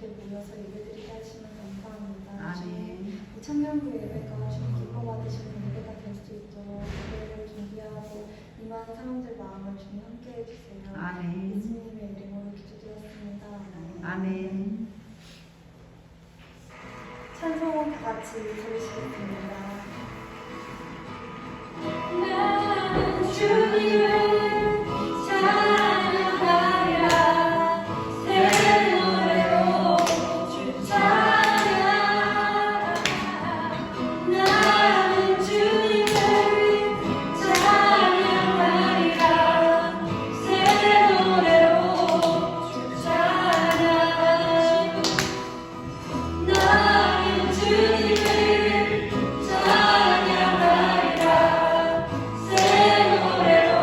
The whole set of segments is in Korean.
함께 모여서 예배드리게 하시면 감사합니다. 아멘. 이 청년부 예배가 주님 기뻐 받으시는 예배가 될 수 있도록 예배를 준비하고 임하는 사람들 마음을 주님 함께 해주세요. 아멘. 예수님의 이름으로 기도드렸습니다. 아멘. 찬송 다 같이 부르시겠습니다. 나는 주님을 찬양하리라. 새 노래로 주 찬양. 나는 주님을 찬양하리라. 새 노래로 주 찬양. 나는 주님을 찬양하리라. 새 노래로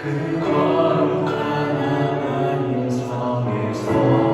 그 거룩한 하나님 성에서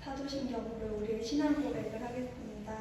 사도신경으로 우리의 신앙 고백을 하겠습니다.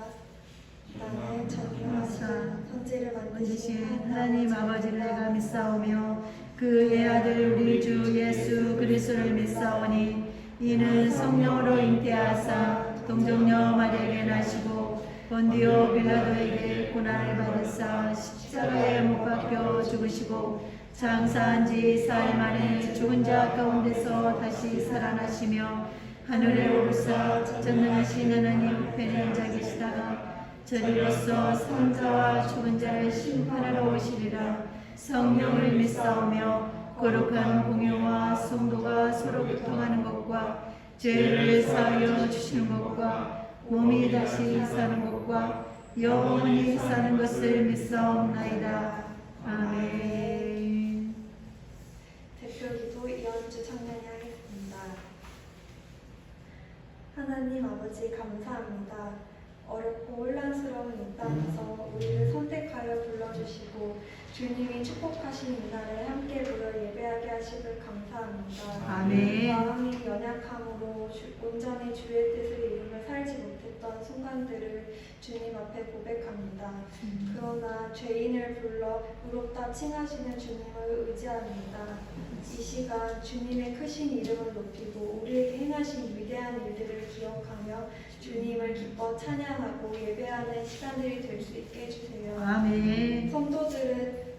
나는 전능하신 천지를 만드신 만드신 하나님 아버지를 내가 믿사오며 그의 아들 우리 주 예수 그리스도를 믿사오니 이는 성령으로 잉태하사 동정녀 마리아에게 나시고 본디오 빌라도에게 고난을 받으사 십자가에 못 박혀 죽으시고 장사한 지 4일 만에 죽은 자 가운데서 다시 살아나시며 하늘에 오르사 전능하신 하나님 우편에 앉아 계시다가 저리로서 산자와 죽은 자를 심판하러 오시리라. 성령을 믿사오며 거룩한 공유와 성도가 서로 교통하는 것과 죄를 사하여 주시는 것과 몸이 다시 사는 것과 영원히 사는 것을 믿사옵나이다. 아멘. 대표기도 이현주 청년이 하겠습니다. 하나님 아버지 감사합니다. 어렵고 혼란스러운 이 땅에서 우리를 선택하여 불러주시고 주님이 축복하신 이날에 함께 모여 예배하게 하시길 감사합니다. 아멘. 마음이 연약함으로 온전히 주의 뜻을 이루며 살지 못했던 순간들을 주님 앞에 고백합니다. 그러나 죄인을 불러 의롭다 칭하시는 주님을 의지합니다. 이 시간 주님의 크신 이름을 높이고 우리에게 행하신 위대한 일들을 기억하며 주님을 기뻐 찬양하고 예배하는 시간들이 될 수 있게 해주세요. 아멘. 성도들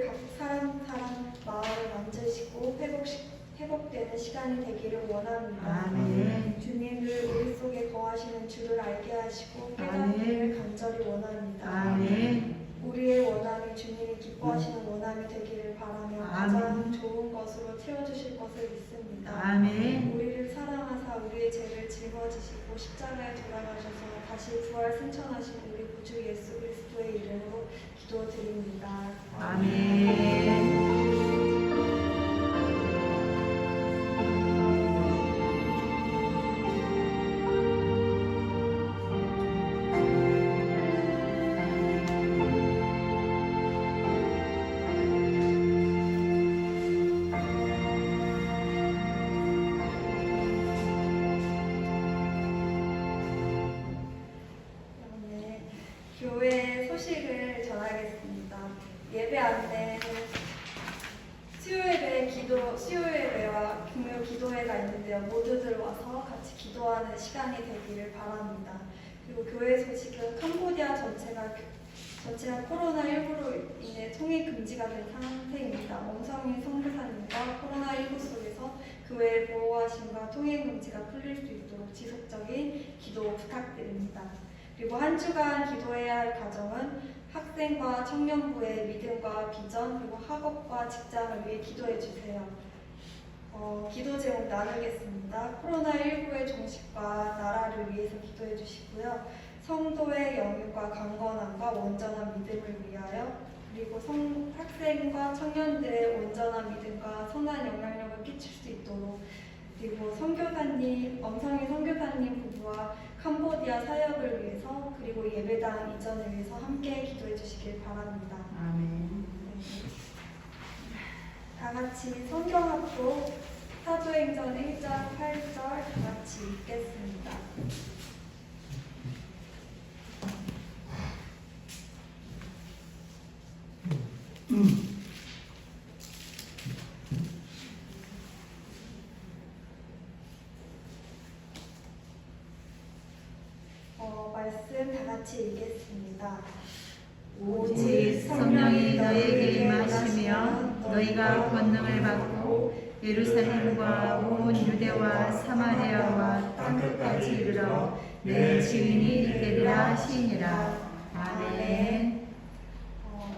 각 사람 마음을 만지시고 회복되는 시간이 되기를 원합니다. 아멘. 주님을 우리 속에 거하시는 주를 알게 하시고 깨닫기를 간절히 원합니다. 아멘. 우리의 원함이 주님이 기뻐하시는 원함이 되기를 바라며 가장 좋은 것으로 채워주실 것을 믿습니다. 아멘. 우리를 사랑하사 우리의 죄를 짊어지시고 십자가에 돌아가셔서 다시 부활 승천하신 우리 구주 예수 그리스도의 이름으로 기도드립니다. 아멘. 네, 교회 소식을 전하겠습니다. 예배 안내 수요예배와 금요 기도회가 있는데요. 모두들 와서 같이 기도하는 시간이 되기를 바랍니다. 그리고 교회 소식은 캄보디아 전체가 코로나19로 인해 통일 금지가 된 상태입니다. 엄성인 성교사님과 코로나19 속에서 교회의 보호하심과 통일 금지가 풀릴 수 있도록 지속적인 기도 부탁드립니다. 그리고 한 주간 기도해야 할 가정은 학생과 청년부의 믿음과 비전, 그리고 학업과 직장을 위해 기도해 주세요. 기도 제목 나누겠습니다. 코로나19의 종식과 나라를 위해서 기도해 주시고요. 성도의 영육과 강건함과 온전한 믿음을 위하여, 그리고 학생과 청년들의 온전한 믿음과 선한 영향력을 끼칠 수 있도록, 그리고 엄성희 선교사님 부부와 캄보디아 사역을 위해서, 그리고 예배당 이전을 위해서 함께 기도해 주시길 바랍니다. 아멘. 다 같이 성경학교 사도행전 1장 8절 다 같이 읽겠습니다. 말씀 다 같이 읽겠습니다. 오직 성령이 너희에게 임하시면 너희가 권능을 받고 예루살렘과 온 유대와 사마리아와 땅끝까지 이르러 내 증인이 되리라 하시니라. 아멘.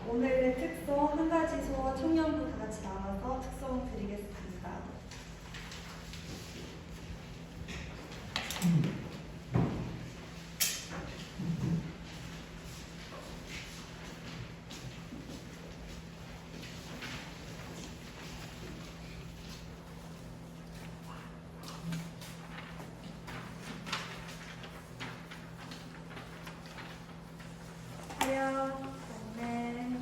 오늘의 특송 한 가지 소 청년부 다 같이 나와서 특송 드리겠습니다. 아멘.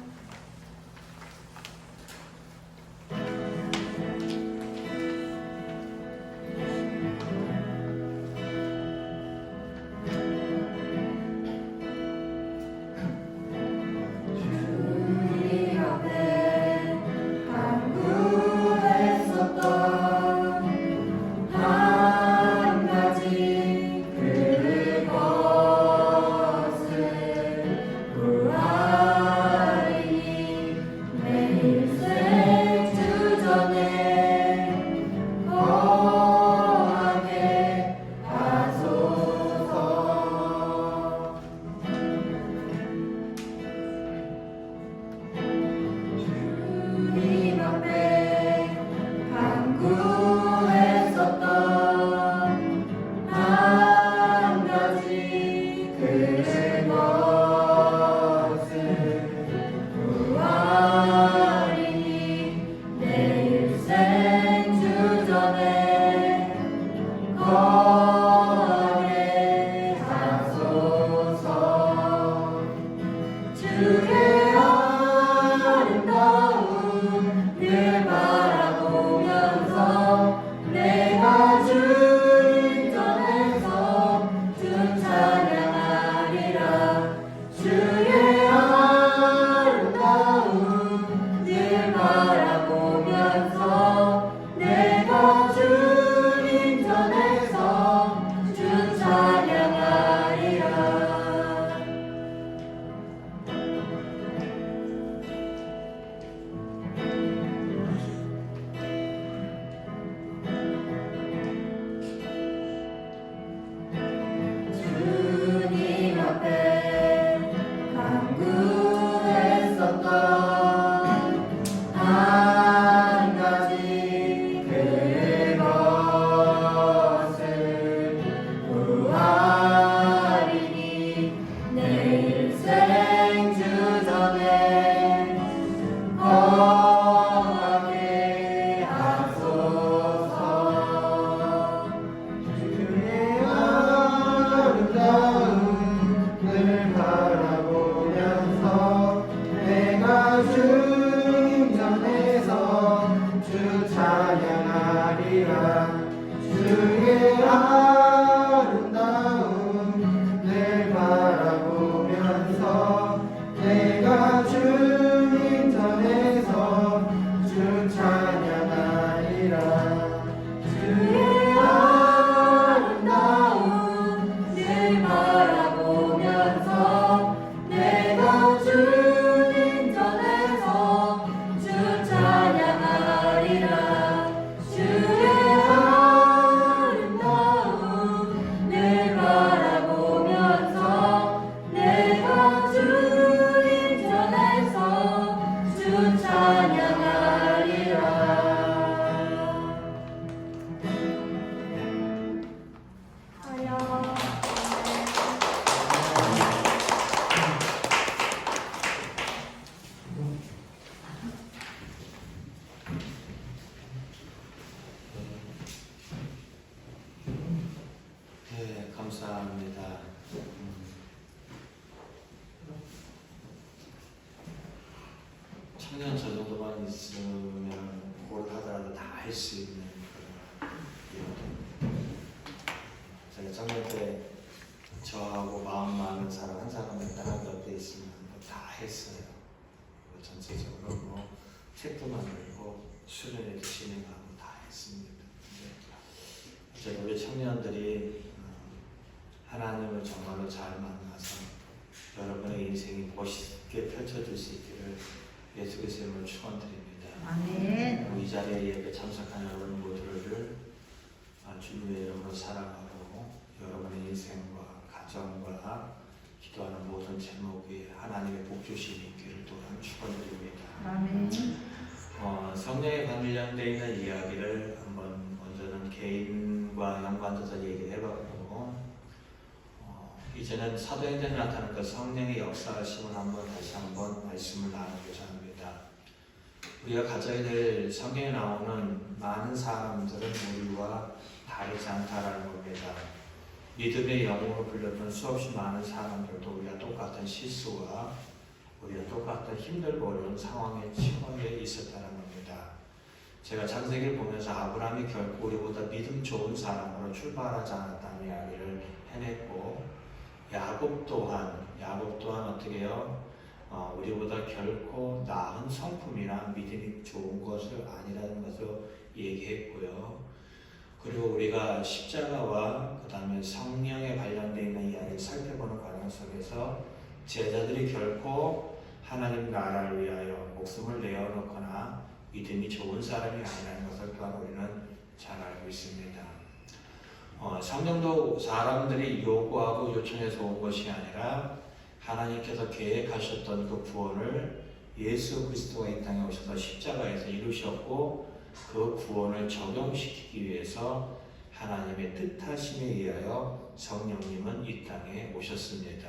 거하게 하소서. 감사합니다. 청년 저 정도만 있으면 뭘 하더라도 다 할 수 있는 그런 이런. 제가 청년 때 저하고 마음 맞는 사람 한 사람이 딱 옆에 있으면 다 했어요. 전체적으로 뭐 책도 만들고 수련회도 진행하고 다 했습니다. 근데 우리 청년들이 하나님을 정말로 잘 만나서 여러분의 인생이 멋있게 펼쳐질 수 있기를 예수 그리스도를 축원드립니다. 아멘. 이 자리에 예배 참석한 여러분 모두를 주님의 이름으로 사랑하고 여러분의 인생과 가정과 기도하는 모든 제목이 하나님의 복주심이 있기를 또한 축원드립니다. 아멘. 성령에 관련되어 있는 이야기를 한번 먼저는 개인과 연관돼서 얘기를 해봤고 이제는 사도행전에 나타난 그 성령의 역사하심을 다시 한번 말씀을 나누고자 합니다. 우리가 가져야 될 성경에 나오는 많은 사람들은 우리와 다르지 않다라는 겁니다. 믿음의 영웅으로 불렸던 수없이 많은 사람들도 우리가 똑같은 실수와 우리가 똑같은 힘들고 어려운 상황에 처해 있었다는 겁니다. 제가 창세기를 보면서 아브라함이 결코 우리보다 믿음 좋은 사람으로 출발하지 않았다는 이야기를 해냈고 야곱 또한 어떻게 해요? 우리보다 결코 나은 성품이나 믿음이 좋은 것을 아니라는 것을 얘기했고요. 그리고 우리가 십자가와 그 다음에 성령에 관련되어 있는 이야기를 살펴보는 과정 속에서 제자들이 결코 하나님 나라를 위하여 목숨을 내어놓거나 믿음이 좋은 사람이 아니라는 것을 또한 우리는 잘 알고 있습니다. 성령도 사람들이 요구하고 요청해서 온 것이 아니라 하나님께서 계획하셨던 그 구원을 예수 그리스도가 이 땅에 오셔서 십자가에서 이루셨고 그 구원을 적용시키기 위해서 하나님의 뜻하심에 의하여 성령님은 이 땅에 오셨습니다.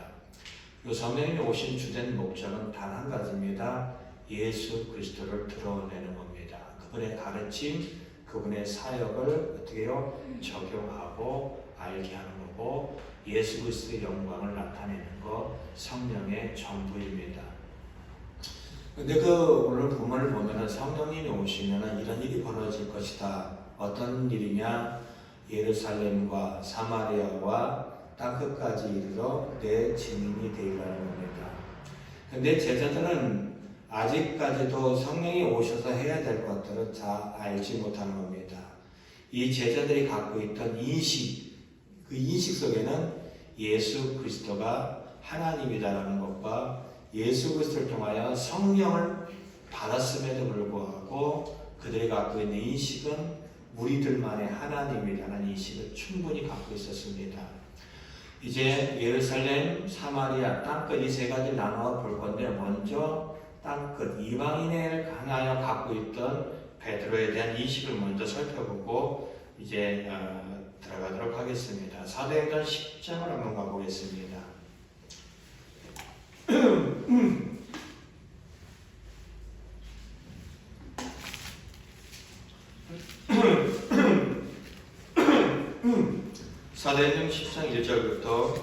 이 성령님이 오신 주된 목적은 단 한 가지입니다. 예수 그리스도를 드러내는 겁니다. 그분의 가르침, 그분의 사역을 어떻게 해요? 적용하고 알게 하는 거고 예수 그리스도의 영광을 나타내는 것 성령의 전부입니다. 근데 오늘 본문을 보면은 성령님이 오시면은 이런 일이 벌어질 것이다. 어떤 일이냐? 예루살렘과 사마리아와 땅끝까지 이르러 내 증인이 되리라는 겁니다. 근데 제자들은 아직까지도 성령이 오셔서 해야 될 것들을 잘 알지 못하는 겁니다. 이 제자들이 갖고 있던 인식, 그 인식 속에는 예수 그리스도가 하나님이다라는 것과 예수 그리스도를 통하여 성령을 받았음에도 불구하고 그들이 갖고 있는 인식은 우리들만의 하나님이라는 인식을 충분히 갖고 있었습니다. 이제 예루살렘, 사마리아, 땅끝 이 세 가지 나눠 볼 건데 먼저 땅끝 이방인을 향하여 갖고 있던 베드로에 대한 인식을 먼저 살펴보고 이제 들어가도록 하겠습니다. 사도행전 10장을 한번 가보겠습니다. 사도행전 10장 1절부터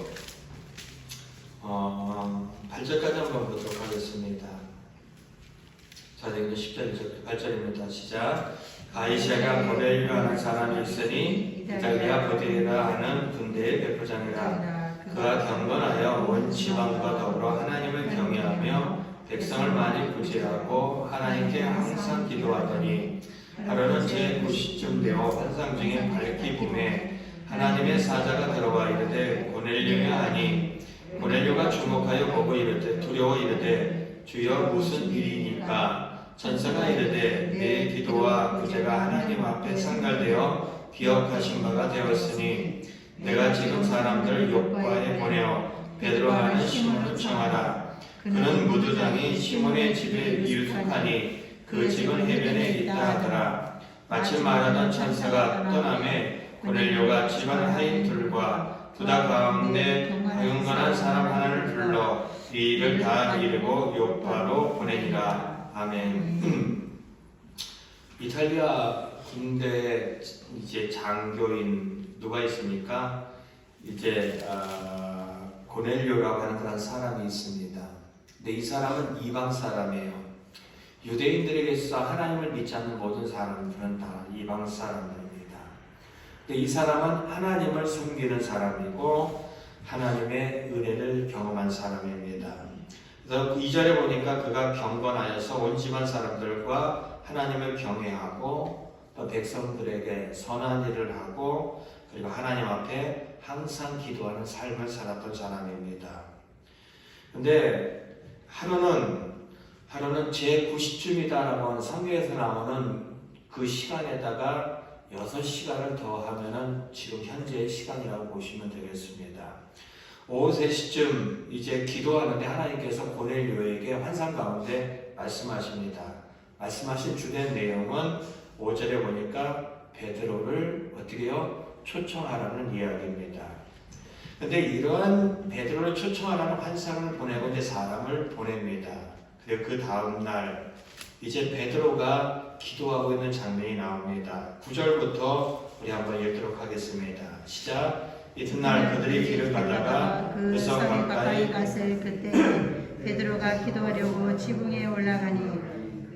8절까지 한번 보도록 하겠습니다. 사도행전 10장 1절부터 8절입니다. 시작. 가이사랴 고넬료라는 사람이 있으니 이달리아 부디라 하는 군대의 백부장이라. 그가 경건하여 온 지방과 더불어 하나님을 경외하며 백성을 많이 구제하고 하나님께 항상 기도하더니 하루는 제9시쯤 되어 환상 중에 밝기 봄에 하나님의 사자가 들어와 이르되 고넬료냐 하니 고넬료가 주목하여 보고 이르되 두려워 이르되 주여 무슨 일이니까 천사가 이르되 내 기도와 구제가 하나님 앞에 상달되어 기억하신 바가 되었으니 내가 지금 사람들을 요빠에 보내어 베드로 하는 시몬을 청하라. 그는 무두장이 시몬의 집에 유숙하니 그 집은 해변에 있다 하더라. 마침 말하던 천사가 떠나매 고넬료가 집안 하인들과 부다 가운데 경건한 사람 하나를 불러 이 일을 다 이루고 요파로 보내니라. 아멘. 이탈리아 군대 이제 장교인 누가 있습니까? 이제 고넬료라고 하는 그런 사람이 있습니다. 근데 이 사람은 이방 사람이에요. 유대인들에게 있어서 하나님을 믿지 않는 모든 사람들은 다 이방 사람들입니다. 근데 이 사람은 하나님을 섬기는 사람이고 하나님의 은혜를 경험한 사람입니다. 그래서 2절에 보니까 그가 경건하여서 온 집안 사람들과 하나님을 경외하고 또 백성들에게 선한 일을 하고 그리고 하나님 앞에 항상 기도하는 삶을 살았던 사람입니다. 근데 하루는 제90쯤이다라고 하는 성경에서 나오는 그 시간에다가 6시간을 더하면은 지금 현재의 시간이라고 보시면 되겠습니다. 오후 3시쯤 이제 기도하는데 하나님께서 고넬료에게 환상 가운데 말씀하십니다. 말씀하신 주된 내용은 5절에 보니까 베드로를 어떻게 해요? 초청하라는 이야기입니다. 근데 이러한 베드로를 초청하라는 환상을 보내고 이제 사람을 보냅니다. 그리고 그 다음날 이제 베드로가 기도하고 있는 장면이 나옵니다. 9절부터 우리 한번 읽도록 하겠습니다. 시작. 이튿날 그들이 길을 가다가 그 성 가까이 갔을 그때 베드로가 기도하려고 지붕에 올라가니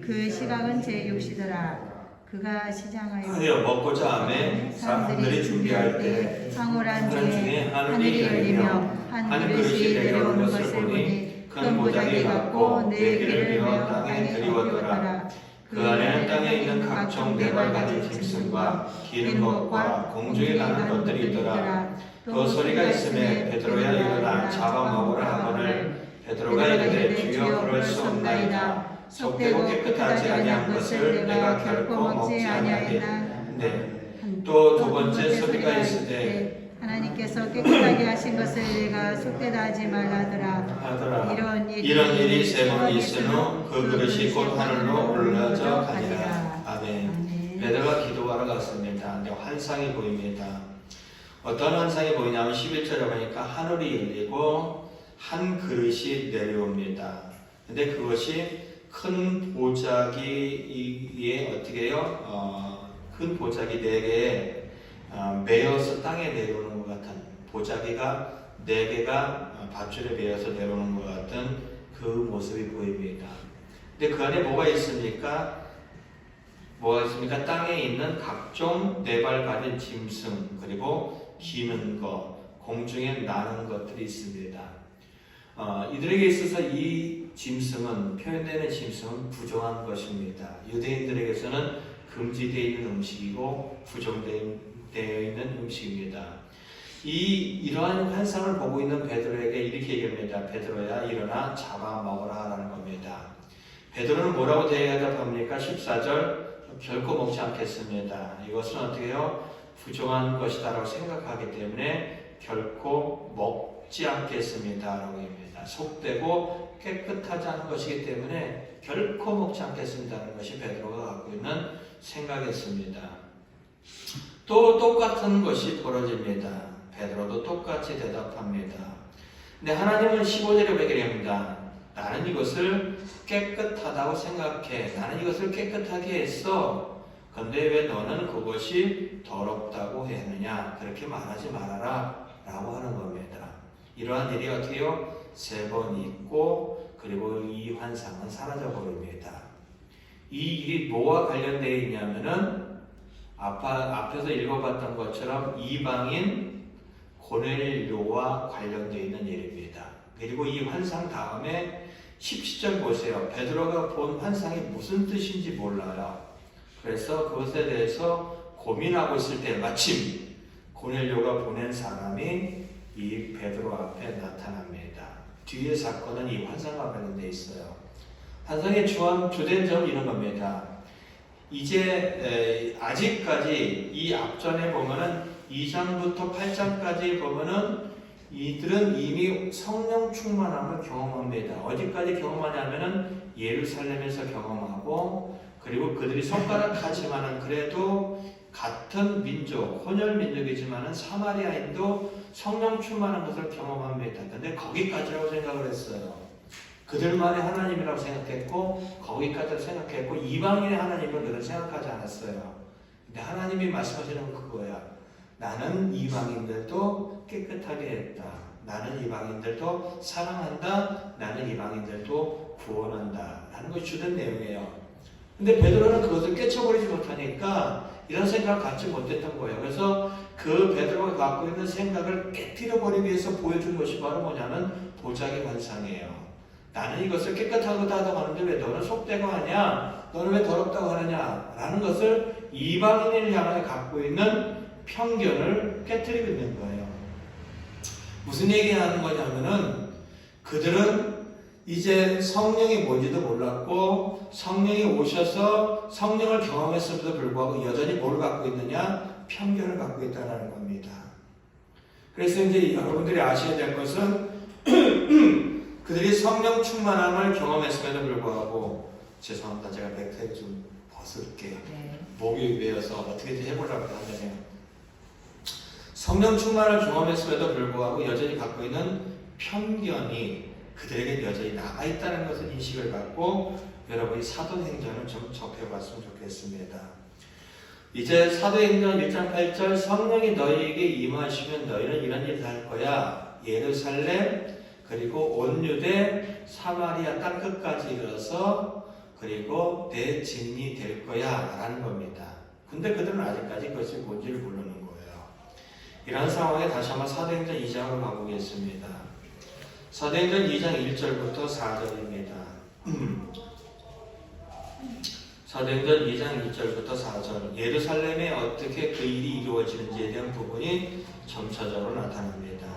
그 시각은 제6시더라. 그가 시장하여 먹고자 하매 사람들이 준비할 때 황홀한 중에 하늘이 열리며 한 그릇이 내려오는 것을 보니 큰 보자기 같고 네 개를 메어 땅에 들이웠더라. 그 안에는 땅에 있는 각종 네발 가진 짐승과 기는 것과 공중에 나는 것들이 있더라. 또 소리가 있으매 베드로야 일어나 잡아먹으라 하거늘 베드로가 이르되 주여 그럴 수 없나이다. 속되고 깨끗하지 아니한 것을 내가 결코 먹지 아니하였나. 또 두 번째 소리가 있을 때 하나님께서 깨끗하게 하신 것을 내가 속되다 하지 말라더라. 이런 일이 세 번 있은 후 그 그릇이 곧 하늘로 올라져 가니라. 아멘. 베드로가 기도하러 갔습니다. 근데 환상이 보입니다. 어떤 환상이 보이냐면 11절에 보니까 하늘이 열리고 한 그릇이 내려옵니다. 근데 그것이 큰 보자기에 어떻게 해요? 큰 보자기 4개에 매어서 땅에 내려오는 것 같은 보자기가 4개가 밧줄에 매어서 내려오는 것 같은 그 모습이 보입니다. 근데 그 안에 뭐가 있습니까? 땅에 있는 각종 4발 가진 짐승 그리고 기는 것, 공중에 나는 것들이 있습니다. 이들에게 있어서 이 짐승은 표현되는 짐승은 부정한 것입니다. 유대인들에게서는 금지되어 있는 음식이고 부정되어 있는 음식입니다. 이러한 환상을 보고 있는 베드로에게 이렇게 얘기합니다. 베드로야 일어나 잡아먹으라 라는 겁니다. 베드로는 뭐라고 대답합니까? 14절 결코 먹지 않겠습니다. 이것은 어떻게 해요? 부정한 것이다 라고 생각하기 때문에 결코 먹지 않겠습니다 라고 합니다. 속되고 깨끗하지 않은 것이기 때문에 결코 먹지 않겠습니다라는 것이 베드로가 갖고 있는 생각이었습니다. 또 똑같은 것이 벌어집니다. 베드로도 똑같이 대답합니다. 근데 하나님은 15절에 얘기합니다. 나는 이것을 깨끗하다고 생각해. 나는 이것을 깨끗하게 했어. 근데 왜 너는 그것이 더럽다고 했느냐? 그렇게 말하지 말아라 라고 하는 겁니다. 이러한 일이 어떻게 해요? 3번 있고 그리고 이 환상은 사라져 버립니다. 이 일이 뭐와 관련되어 있냐면은 앞에서 읽어봤던 것처럼 이방인 고넬료와 관련되어 있는 일입니다. 그리고 이 환상 다음에 17절 보세요. 베드로가 본 환상이 무슨 뜻인지 몰라요. 그래서 그것에 대해서 고민하고 있을 때 마침 고넬료가 보낸 사람이 이 베드로 앞에 나타납니다. 뒤에 사건은 이 환상과 관련되어 있어요. 환상의 주된 점은 이런 겁니다. 이제 아직까지 이 앞전에 보면은 2장부터 8장까지 보면은 이들은 이미 성령 충만함을 경험합니다. 어디까지 경험하냐면은 예루살렘에서 경험하고 그리고 그들이 손가락 하지만은 그래도 같은 민족, 혼혈 민족이지만은 사마리아인도 성령 충만한 것을 경험합니다. 근데 거기까지라고 생각을 했어요. 그들만의 하나님이라고 생각했고 거기까지라고 생각했고 이방인의 하나님을 그들 생각하지 않았어요. 근데 하나님이 말씀하시는 건 그거야. 나는 이방인들도 깨끗하게 했다. 나는 이방인들도 사랑한다. 나는 이방인들도 구원한다. 라는 것이 주된 내용이에요. 근데 베드로는 그것을 깨쳐버리지 못하니까 이런 생각을 갖지 못했던 거예요. 그래서 그 베드로가 갖고 있는 생각을 깨뜨려버리기 위해서 보여준 것이 바로 뭐냐면 보자기 환상이에요. 나는 이것을 깨끗하다 하다고 하는데 왜 너는 속되고 하냐? 너는 왜 더럽다고 하느냐? 라는 것을 이방인을 향해 갖고 있는 편견을 깨뜨리고 있는 거예요. 무슨 얘기하는 거냐면은 그들은 이제 성령이 뭔지도 몰랐고 성령이 오셔서 성령을 경험했음에도 불구하고 여전히 뭘 갖고 있느냐? 편견을 갖고 있다는 겁니다. 그래서 이제 여러분들이 아셔야 될 것은 그들이 성령 충만함을 경험했음에도 불구하고 죄송합니다. 제가 넥타이 좀 벗을게요. 목이 메어서 어떻게든 해보려고 하는데요. 성령 충만을 경험했음에도 불구하고 여전히 갖고 있는 편견이 그들에게 여전히 남아있다는 것을 인식을 갖고 여러분이 사도행전을 좀 접해봤으면 좋겠습니다. 이제 사도행전 1장 8절 성령이 너희에게 임하시면 너희는 이런 일을 할 거야. 예루살렘 그리고 온 유대 사마리아 땅끝까지 이르러서 그리고 내 증인이 될 거야 라는 겁니다. 근데 그들은 아직까지 그것이 뭔지를 모르는 거예요. 이런 상황에 다시 한번 사도행전 2장으로 가보겠습니다. 사도행전 2장 1절부터 4절입니다. 사도행전 2장 1절부터 4절 예루살렘에 어떻게 그 일이 이루어지는지에 대한 부분이 점차적으로 나타납니다.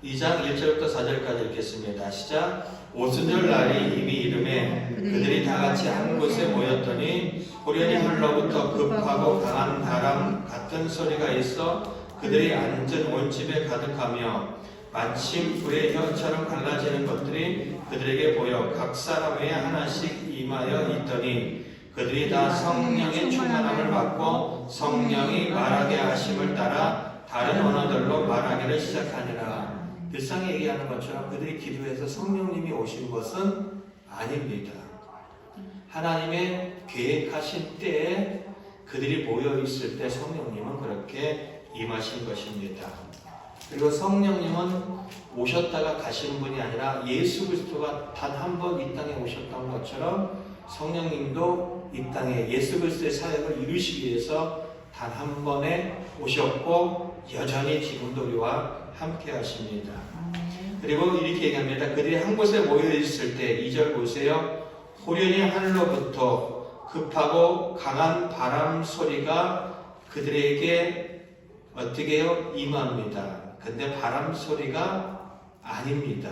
2장 1절부터 4절까지 읽겠습니다. 시작. 오순절 날이 이미 이름에 그들이 다 같이 한 곳에 모였더니 호련히 하늘로부터 급하고 강한 바람 같은 소리가 있어 그들이 앉은 온 집에 가득하며 마침 불의 혀처럼 갈라지는 것들이 그들에게 보여 각 사람 외에 하나씩 임하여 있더니 그들이 다 성령의 충만함을 받고 성령이 말하게 하심을 따라 다른 언어들로 말하기를 시작하니라. 일상에 얘기하는 것처럼 그들이 기도해서 성령님이 오신 것은 아닙니다. 하나님의 계획하신 때에 그들이 모여있을 때 성령님은 그렇게 임하신 것입니다. 그리고 성령님은 오셨다가 가시는 분이 아니라 예수 그리스도가 단 한 번 이 땅에 오셨던 것처럼 성령님도 이 땅에 예수 그리스도의 사역을 이루시기 위해서 단 한 번에 오셨고 여전히 지금도 우리와 함께 하십니다. 그리고 이렇게 얘기합니다. 그들이 한 곳에 모여 있을 때 2절 보세요. 호련히 하늘로부터 급하고 강한 바람 소리가 그들에게 어떻게 해요? 임합니다. 근데 바람 소리가 아닙니다.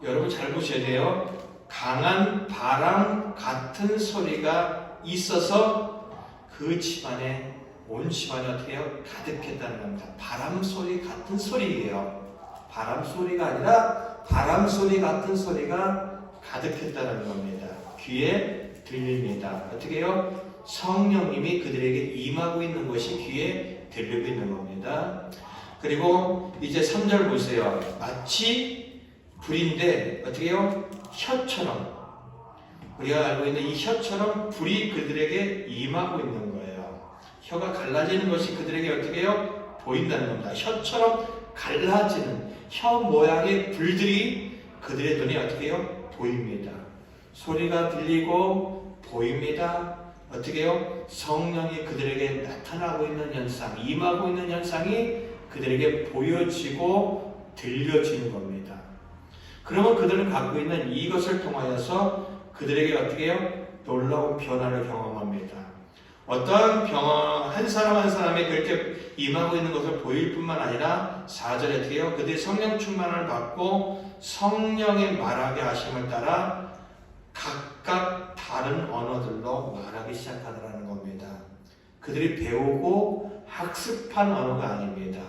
여러분 잘 보셔야 돼요. 강한 바람 같은 소리가 있어서 그 집안에 온 집안이 어떻게 해요? 가득했다는 겁니다. 바람 소리 같은 소리예요. 바람 소리가 아니라 바람 소리 같은 소리가 가득했다는 겁니다. 귀에 들립니다. 어떻게 해요? 성령님이 그들에게 임하고 있는 것이 귀에 들리고 있는 겁니다. 그리고 이제 3절 보세요. 마치 불인데 어떻게 해요? 혀처럼 우리가 알고 있는 이 혀처럼 불이 그들에게 임하고 있는 거예요. 혀가 갈라지는 것이 그들에게 어떻게 해요? 보인다는 겁니다. 혀처럼 갈라지는 혀 모양의 불들이 그들의 눈에 어떻게 해요? 보입니다. 소리가 들리고 보입니다. 어떻게 해요? 성령이 그들에게 나타나고 있는 현상, 임하고 있는 현상이 그들에게 보여지고 들려지는 겁니다. 그러면 그들은 갖고 있는 이것을 통하여서 그들에게 어떻게 해요? 놀라운 변화를 경험합니다. 어떠한 한 사람 한 사람이 그렇게 임하고 있는 것을 보일 뿐만 아니라 4절에 어떻게 해요? 그들이 성령 충만을 받고 성령의 말하게 하심을 따라 각각 다른 언어들로 말하기 시작하더라는 겁니다. 그들이 배우고 학습한 언어가 아닙니다.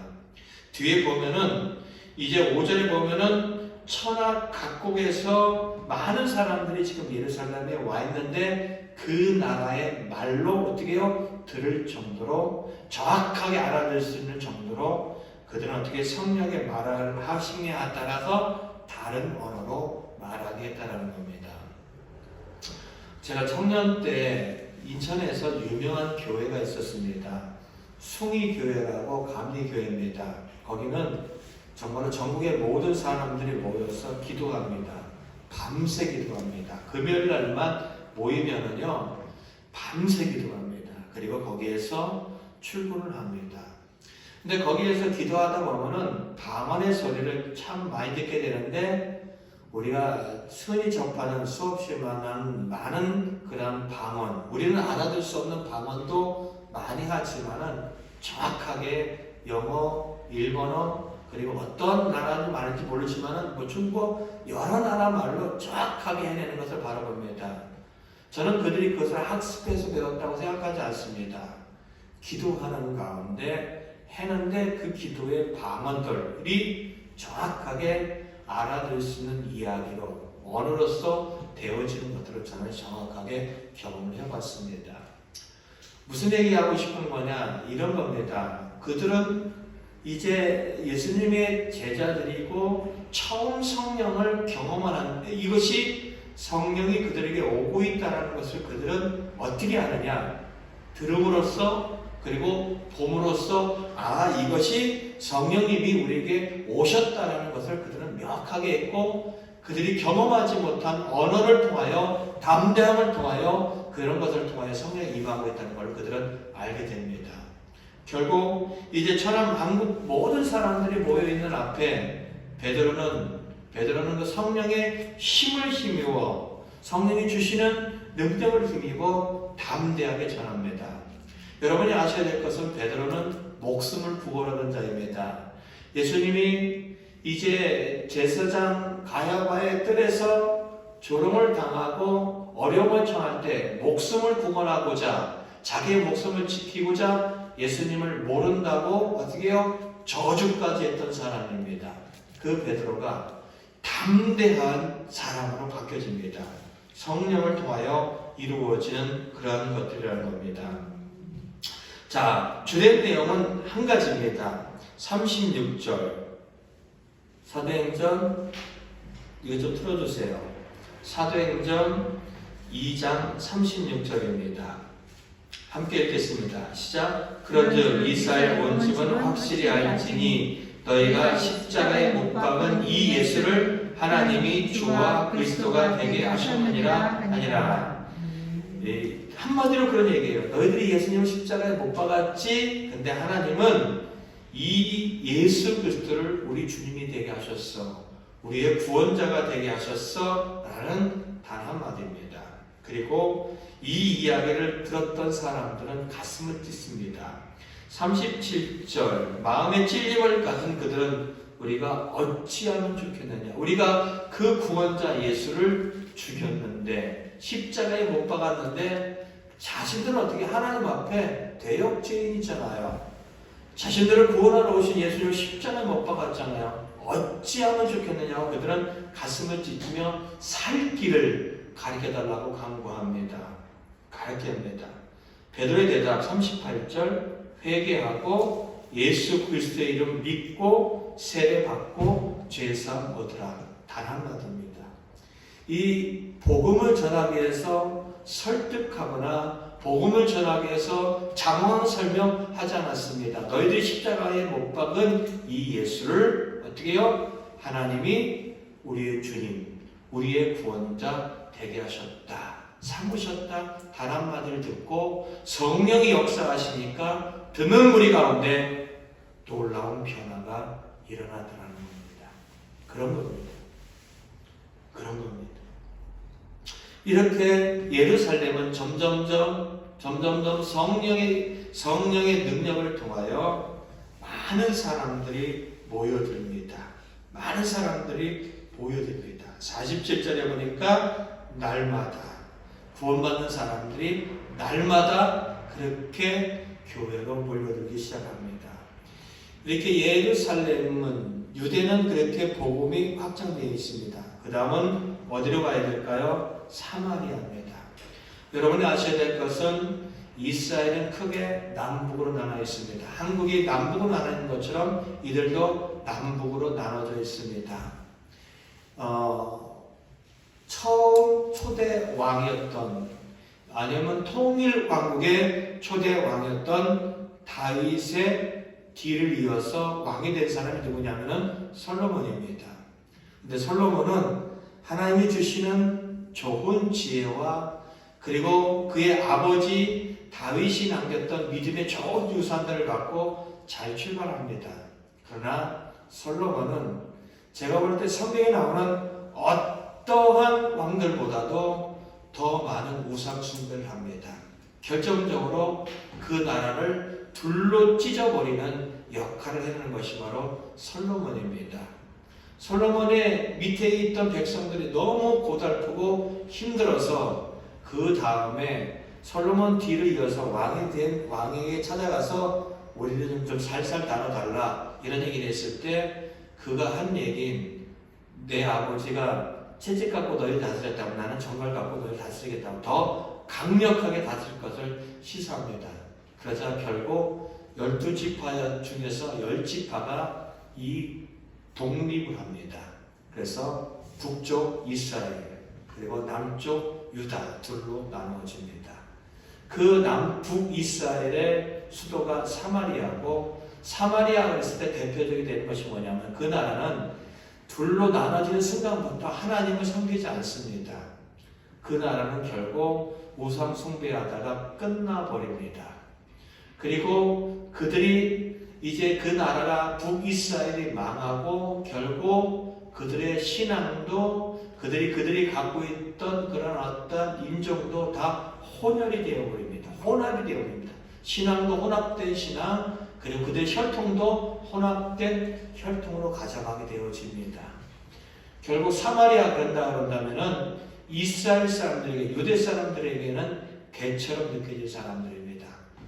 뒤에 보면은 이제 5절에 보면은 천하 각국에서 많은 사람들이 지금 예루살렘에 와 있는데 그 나라의 말로 어떻게 해요? 들을 정도로 정확하게 알아들 수 있는 정도로 그들은 어떻게 성령의 말을 하심에 따라서 다른 언어로 말하게 했다는 겁니다. 제가 청년 때 인천에서 유명한 교회가 있었습니다. 숭의교회라고 감리교회입니다. 거기는 정말로 전국의 모든 사람들이 모여서 기도합니다. 밤새 기도합니다. 금요일 날만 모이면은요, 밤새 기도합니다. 그리고 거기에서 출근을 합니다. 근데 거기에서 기도하다 보면은 방언의 소리를 참 많이 듣게 되는데, 우리가 흔히 접하는 수없이 많은 그런 방언, 우리는 알아들 수 없는 방언도 많이 하지만은 정확하게 영어, 일본어, 그리고 어떤 나라는 말인지 모르지만은 뭐 중국어 여러 나라 말로 정확하게 해내는 것을 바라봅니다. 저는 그들이 그것을 학습해서 배웠다고 생각하지 않습니다. 기도하는 가운데 해는데 그 기도의 방언들이 정확하게 알아들을 수 있는 이야기로 언어로서 되어지는 것들을 저는 정확하게 경험을 해봤습니다. 무슨 얘기하고 싶은 거냐? 이런 겁니다. 그들은 이제 예수님의 제자들이고 처음 성령을 경험하는, 이것이 성령이 그들에게 오고 있다는 것을 그들은 어떻게 아느냐? 들음으로써, 그리고 봄으로써, 이것이 성령님이 우리에게 오셨다는 것을 그들은 명확하게 했고, 그들이 경험하지 못한 언어를 통하여, 담대함을 통하여, 그런 것을 통하여 성령이 임하고 있다는 걸 그들은 알게 됩니다. 결국 이제 천안 한국 모든 사람들이 모여있는 앞에 베드로는 그 성령의 힘을 힘입어, 성령이 주시는 능력을 힘입어 담대하게 전합니다. 여러분이 아셔야 될 것은 베드로는 목숨을 구원하는 자입니다. 예수님이 이제 제사장 가야바의 뜰에서 조롱을 당하고 어려움을 처할 때 목숨을 구원하고자, 자기의 목숨을 지키고자 예수님을 모른다고 어떻게 해요? 저주까지 했던 사람입니다. 그 베드로가 담대한 사람으로 바뀌어집니다. 성령을 통하여 이루어지는 그러한 것들이라는 겁니다. 자, 주된 내용은 한 가지입니다. 36절 사도행전, 이거 좀 틀어주세요. 사도행전 2장 36절입니다. 함께 읽겠습니다. 시작. 그런즉 이스라엘 온 집은 확실히 알지니 너희가 십자가에 못 박은 이 예수를 하나님이 주와 그리스도가 되게 하셨느니라 아니라. 한마디로 그런 얘기예요. 너희들이 예수님을 십자가에 못 박았지, 근데 하나님은 이 예수 그리스도를 우리 주님이 되게 하셨어, 우리의 구원자가 되게 하셨어 라는 단 한마디입니다. 그리고 이 이야기를 들었던 사람들은 가슴을 찢습니다. 37절 마음에 찔림을 가진 그들은 우리가 어찌하면 좋겠느냐, 우리가 그 구원자 예수를 죽였는데, 십자가에 못 박았는데 자신들은 어떻게 하나님 앞에 대역죄인이잖아요. 자신들을 구원하러 오신 예수님을 십자가에 못 박았잖아요. 어찌하면 좋겠느냐고 그들은 가슴을 찢으며 살 길을 가르쳐달라고 간구합니다. 가르칩니다. 베드로의 대답 38절 회개하고 예수 그리스도의 이름 믿고 세례받고 죄사함 얻으라. 단 한마디입니다. 이 복음을 전하기 위해서 설득하거나 복음을 전하기 위해서 장황 설명하지 않았습니다. 너희들이 십자가에 못 박은 이 예수를 어떻게 해요? 하나님이 우리의 주님, 우리의 구원자 되게 하셨다, 삼으셨다. 단 한마디를 듣고 성령이 역사하시니까 듣는 우리 가운데 놀라운 변화가 일어나더라는 겁니다. 그런 겁니다. 그런 겁니다. 이렇게 예루살렘은 점점점 성령의 능력을 통하여 많은 사람들이 모여듭니다. 많은 사람들이 모여듭니다. 47절에 보니까 날마다 구원받는 사람들이 날마다 그렇게 교회로 몰려들기 시작합니다. 이렇게 예루살렘은, 유대는 그렇게 복음이 확장되어 있습니다. 그 다음은 어디로 가야 될까요? 사마리아입니다. 여러분이 아셔야 될 것은 이스라엘은 크게 남북으로 나눠 있습니다. 한국이 남북으로 나눠 있는 것처럼 이들도 남북으로 나눠져 있습니다. 처음 초대 왕이었던, 아니면 통일 왕국의 초대 왕이었던 다윗의 뒤를 이어서 왕이 된 사람이 누구냐면은 솔로몬입니다. 근데 솔로몬은 하나님이 주시는 좋은 지혜와 그리고 그의 아버지 다윗이 남겼던 믿음의 좋은 유산들을 갖고 잘 출발합니다. 그러나 솔로몬은 제가 볼 때 성경에 나오는 어떠한 왕들보다도 더 많은 우상 숭배를 합니다. 결정적으로 그 나라를 둘로 찢어버리는 역할을 해내는 것이 바로 솔로몬입니다. 솔로몬의 밑에 있던 백성들이 너무 고달프고 힘들어서 그 다음에 솔로몬 뒤를 이어서 왕이 된 왕에게 찾아가서 우리를 좀 살살 다뤄달라 이런 얘기를 했을 때 그가 한 얘기는 내 아버지가 채찍 갖고 너희를 다스렸다고 나는 정갈 갖고 너희를 다스리겠다고 더 강력하게 다스릴 것을 시사합니다. 그러자 결국 12지파 중에서 10지파가 이 독립을 합니다. 그래서 북쪽 이스라엘 그리고 남쪽 유다 둘로 나누어집니다. 그 남북 이스라엘의 수도가 사마리아고 사마리아가 있을 때 대표적이 되는 것이 뭐냐면 그 나라는 둘로 나눠지는 순간부터 하나님을 섬기지 않습니다. 그 나라는 결국 우상 숭배하다가 끝나버립니다. 그리고 그들이 이제 그 나라가 북이스라엘이 망하고 결국 그들의 신앙도 그들이 갖고 있던 그런 어떤 인종도 다 혼혈이 되어버립니다. 혼합이 되어버립니다. 신앙도 혼합된 신앙 그리고 그들의 혈통도 혼합된 혈통으로 가져가게 되어집니다. 결국 사마리아 그런다면은 이스라엘 사람들에게 유대 사람들에게는 개처럼 느껴질 사람들입니다.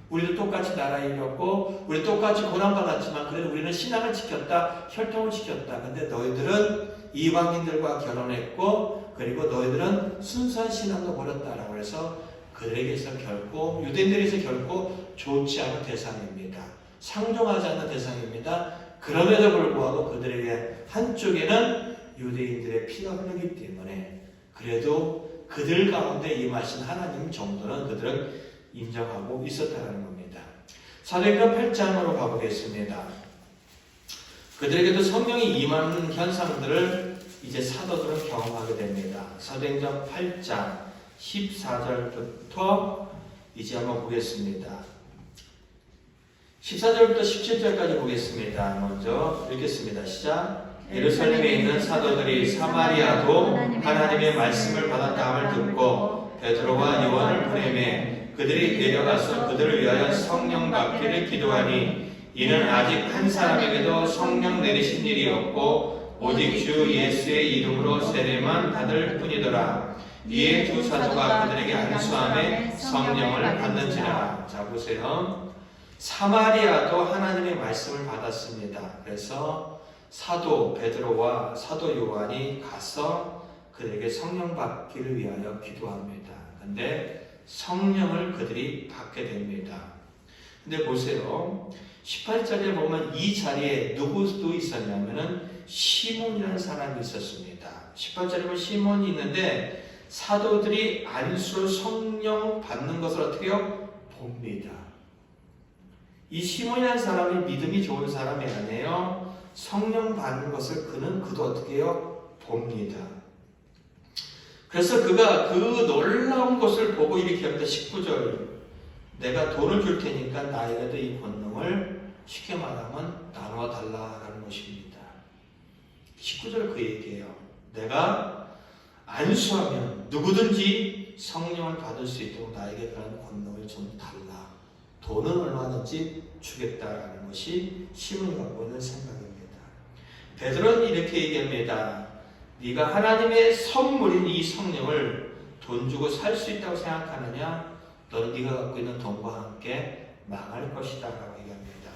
우리도 똑같이 나라이었고 우리 똑같이 고난받았지만 그래도 우리는 신앙을 지켰다. 혈통을 지켰다. 근데 너희들은 이방인들과 결혼했고 그리고 너희들은 순수한 신앙도 버렸다라고 해서 그들에게서 결코 유대인들에서 결코 좋지 않은 대상입니다. 상종하지 않는 대상입니다. 그럼에도 불구하고 그들에게 한쪽에는 유대인들의 피가 흐르기 때문에 그래도 그들 가운데 임하신 하나님 정도는 그들은 인정하고 있었다는 겁니다. 사도행전 8장으로 가보겠습니다. 그들에게도 성령이 임하는 현상들을 이제 사도들은 경험하게 됩니다. 사도행전 8장 14절부터 이제 한번 보겠습니다. 14절부터 17절까지 보겠습니다. 먼저 읽겠습니다. 시작. 예루살렘에 있는 사도들이 사마리아도 하나님의 말씀을 받았다함을 듣고 베드로와 요한을 보내매 그들이 내려가서 그들을 위하여 성령 받기를 기도하니 이는 아직 한 사람에게도 성령 내리신 일이 없고 오직 주 예수의 이름으로 세례만 받을 뿐이더라. 이에 두 사도가 그들에게 안수함에 성령을 받는지라. 자 보세요. 사마리아도 하나님의 말씀을 받았습니다. 그래서 사도 베드로와 사도 요한이 가서 그들에게 성령 받기를 위하여 기도합니다. 근데 성령을 그들이 받게 됩니다. 근데 보세요. 18절에 보면 이 자리에 누구도 있었냐면은 시몬이라는 사람이 있었습니다. 18절에 보면 시몬이 있는데 사도들이 안수로 성령 받는 것을 어떻게 해요? 봅니다. 이 시몬이라는 사람이 믿음이 좋은 사람이 아니에요. 성령 받는 것을 그도 어떻게 해요? 봅니다. 그래서 그가 그 놀라운 것을 보고 이렇게 합니다. 19절. 내가 돈을 줄 테니까 나에게도 이 권능을 쉽게 말하면 나눠 달라라는 것입니다. 19절 그 얘기예요. 내가 안수하면 누구든지 성령을 받을 수 있도록 나에게 그런 권능을 좀 달라. 돈은 얼마든지 주겠다라는 것이 시몬이 갖고 있는 생각입니다. 베드로는 이렇게 얘기합니다. 네가 하나님의 선물인 이 성령을 돈 주고 살 수 있다고 생각하느냐? 너는 네가 갖고 있는 돈과 함께 망할 것이다 라고 얘기합니다.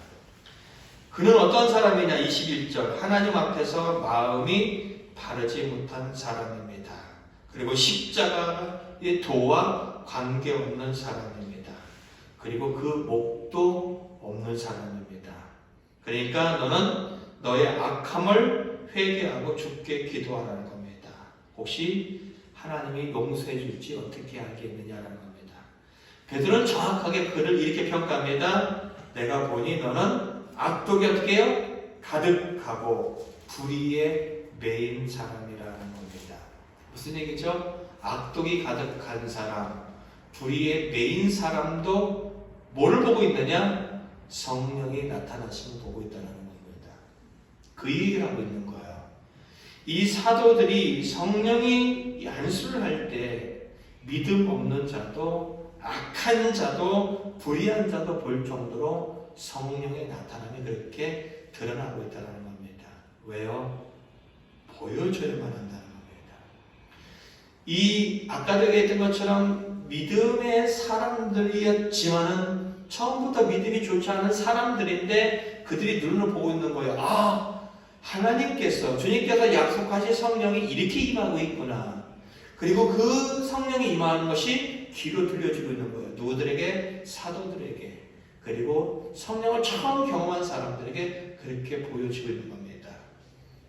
그는 어떤 사람이냐? 21절. 하나님 앞에서 마음이 바르지 못한 사람입니다. 그리고 십자가의 도와 관계없는 사람입니다. 그리고 그 목도 없는 사람입니다. 그러니까 너는 너의 악함을 회개하고 주께 기도하라는 겁니다. 혹시 하나님이 용서해 줄지 어떻게 알겠느냐라는 겁니다. 베드로는 정확하게 그를 이렇게 평가합니다. 내가 보니 너는 악독이 어떻게 해요? 가득하고 불의에 매인 사람이라는 겁니다. 무슨 얘기죠? 악독이 가득한 사람, 불의에 매인 사람도 뭐를 보고 있느냐? 성령이 나타나심을 보고 있다는 겁니다. 그 얘기를 하고 있는 거예요. 이 사도들이 성령이 안수를 할 때 믿음 없는 자도 악한 자도 불의한 자도 볼 정도로 성령의 나타남이 그렇게 드러나고 있다는 겁니다. 왜요? 보여줘야만 한다는 겁니다. 이 아까도 얘기했던 것처럼 믿음의 사람들이었지만은 처음부터 믿음이 좋지 않은 사람들인데 그들이 눈으로 보고 있는 거예요. 아, 하나님께서 주님께서 약속하신 성령이 이렇게 임하고 있구나. 그리고 그 성령이 임하는 것이 귀로 들려지고 있는 거예요. 누구들에게? 사도들에게. 그리고 성령을 처음 경험한 사람들에게 그렇게 보여지고 있는 겁니다.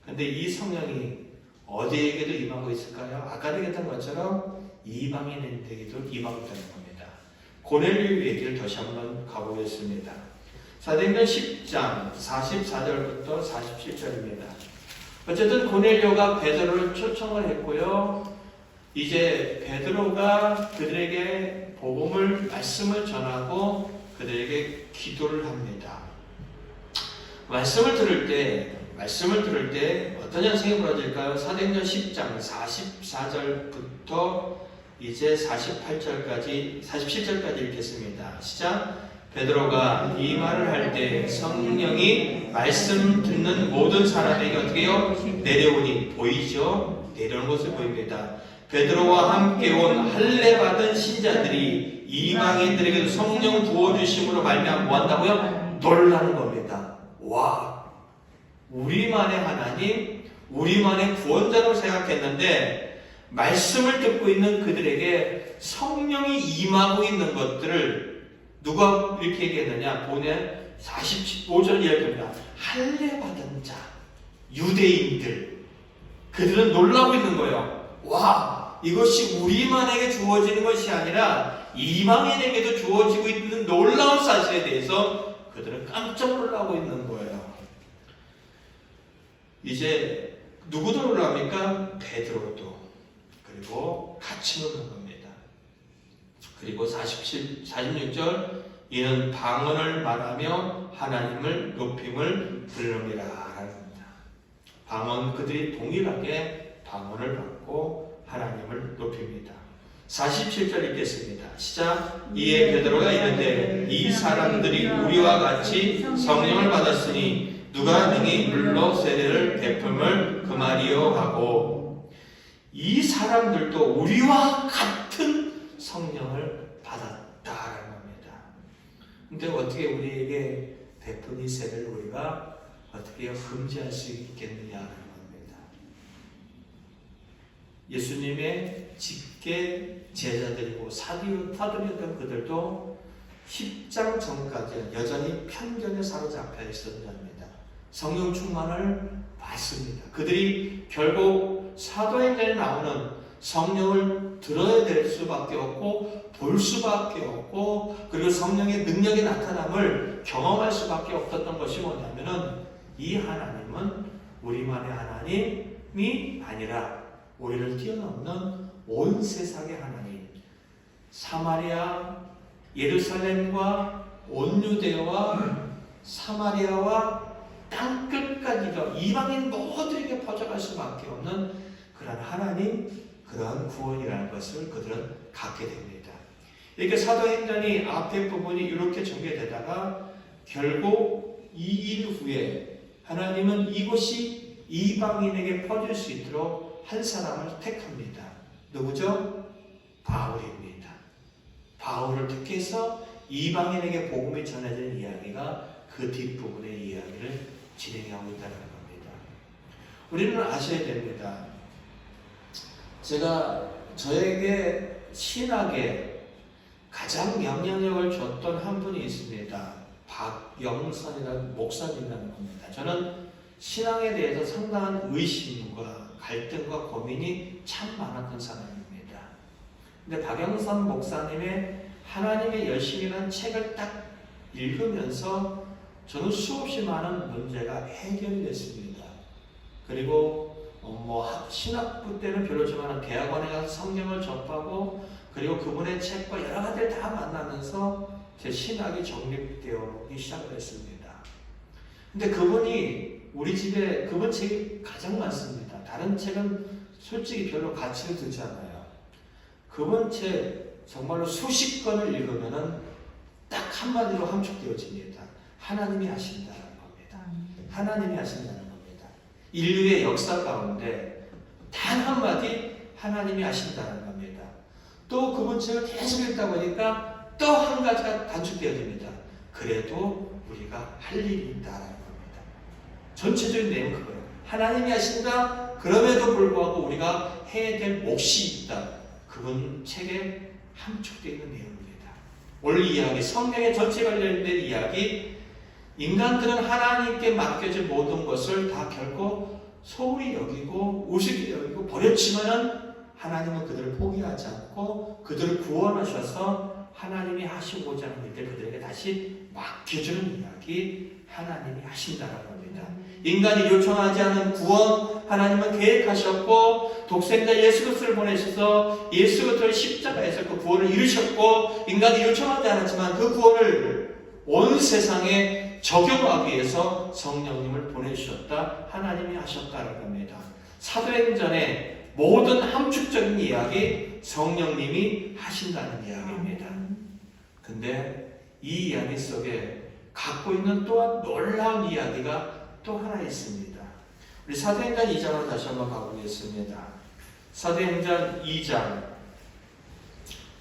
그런데 이 성령이 어디에게도 임하고 있을까요? 아까 얘기했던 것처럼 이방인에게도 임하고 있다는 겁니다. 고넬료 얘기를 다시 한번 가보겠습니다. 사도행전 10장 44절부터 47절입니다. 어쨌든 고넬료가 베드로를 초청을 했고요. 이제 베드로가 그들에게 복음을 말씀을 전하고 그들에게 기도를 합니다. 말씀을 들을 때 어떤 현상이 벌어질까요? 사도행전 10장 44절부터 이제 47절까지 읽겠습니다. 시작. 베드로가 이 말을 할 때 성령이 말씀 듣는 모든 사람에게 어떻게 해요? 내려오니 보이죠? 내려오는 것을 보입니다. 베드로와 함께 온 할례 받은 신자들이 이방인들에게도 성령 부어주심으로 말미암아 뭐 한다고요? 놀라는 겁니다. 와, 우리만의 하나님, 우리만의 구원자로 생각했는데 말씀을 듣고 있는 그들에게 성령이 임하고 있는 것들을 누가 이렇게 얘기했느냐? 본에 45절 이야기합니다. 할례 받은 자, 유대인들, 그들은 놀라고 있는 거예요. 와, 이것이 우리만에게 주어지는 것이 아니라 이방인에게도 주어지고 있는 놀라운 사실에 대해서 그들은 깜짝 놀라고 있는 거예요. 이제 누구도 놀랍니까? 베드로도. 그리고 같이 놀란 겁니다. 그리고 46절 이는 방언을 말하며 하나님을 높임을 부르느니라 합니다. 방언 그들이 동일하게 방언을 받고 하나님을 높입니다. 47절 읽겠습니다. 시작. 이에 베드로가 이르되 이 사람들이 우리와 같이 성령을 받았으니 누가 능히 물로 세례를 베품을 금하리요 하고 이 사람들도 우리와 같은 성령을 받았다라는 겁니다. 근데 어떻게 우리에게 베푼 이 세례를 우리가 어떻게 금지할 수 있겠느냐는 겁니다. 예수님의 직계 제자들이고 사도였던 그들도 10장 전까지 여전히 편견에 사로잡혀 있었답니다. 성령 충만을 받습니다. 그들이 결국 사도행전에 나오는 성령을 들어야 될 수밖에 없고 볼 수밖에 없고 그리고 성령의 능력의 나타남을 경험할 수밖에 없었던 것이 뭐냐면은 이 하나님은 우리만의 하나님이 아니라 우리를 뛰어넘는 온 세상의 하나님, 사마리아, 예루살렘과 온 유대와 사마리아와 땅끝까지도 이방인 모두에게 퍼져갈 수밖에 없는 그런 하나님, 그러한 구원이라는 것을 그들은 갖게 됩니다. 이렇게 사도행전이 앞에 부분이 이렇게 전개되다가 결국 이 일 후에 하나님은 이곳이 이방인에게 퍼질 수 있도록 한 사람을 택합니다. 누구죠? 바울입니다. 바울을 택해서 이방인에게 복음이 전해지는 이야기가 그 뒷부분의 이야기를 진행하고 있다는 겁니다. 우리는 아셔야 됩니다. 제가 저에게 신학에 가장 영향력을 줬던 한 분이 있습니다. 박영선이라는 목사님이라는 겁니다. 저는 신앙에 대해서 상당한 의심과 갈등과 고민이 참 많았던 사람입니다. 근데 박영선 목사님의 하나님의 열심이라는 책을 딱 읽으면서 저는 수없이 많은 문제가 해결이 됐습니다. 그리고 신학부 때는 별로지만 대학원에 가서 성경을 접하고 그리고 그분의 책과 여러 가지를 다 만나면서 제 신학이 정립되기 시작을 했습니다. 근데 그분이 우리 집에 그분 책이 가장 많습니다. 다른 책은 솔직히 별로 가치를 두지 않아요. 그분 책 정말로 수십 권을 읽으면은 딱 한마디로 함축되어집니다. 하나님이 하신다는 겁니다. 하나님이 하신다는 겁니다. 인류의 역사 가운데 단 한마디 하나님이 하신다는 겁니다. 또 그분 책을 계속 읽다 보니까 또 한 가지가 단축되어집니다. 그래도 우리가 할 일이 있다는 겁니다. 전체적인 내용은 그거예요. 하나님이 하신다. 그럼에도 불구하고 우리가 해야 될 몫이 있다. 그분 책에 함축되어 있는 내용입니다. 오늘 이야기, 성경의 전체 관련된 이야기, 인간들은 하나님께 맡겨진 모든 것을 다 결코 소홀히 여기고 우습게 여기고 버렸지만은 하나님은 그들을 포기하지 않고 그들을 구원하셔서 하나님이 하시고자 하는 일들 그들에게 다시 맡겨주는 이야기, 하나님이 하신다는 겁니다. 인간이 요청하지 않은 구원 하나님은 계획하셨고 독생자 예수 그리스도를 보내셔서 예수 그리스도의 십자가에서 그 구원을 이루셨고 인간이 요청하지 않았지만 그 구원을 온 세상에 적용하기 위해서 성령님을 보내주셨다. 하나님이 하셨다는 겁니다. 사도행전의 모든 함축적인 이야기 성령님이 하신다는 이야기입니다. 근데 이 이야기 속에 갖고 있는 또한 놀라운 이야기가 또 하나 있습니다. 우리 사도행전 2장으로 다시 한번 가보겠습니다. 사도행전 2장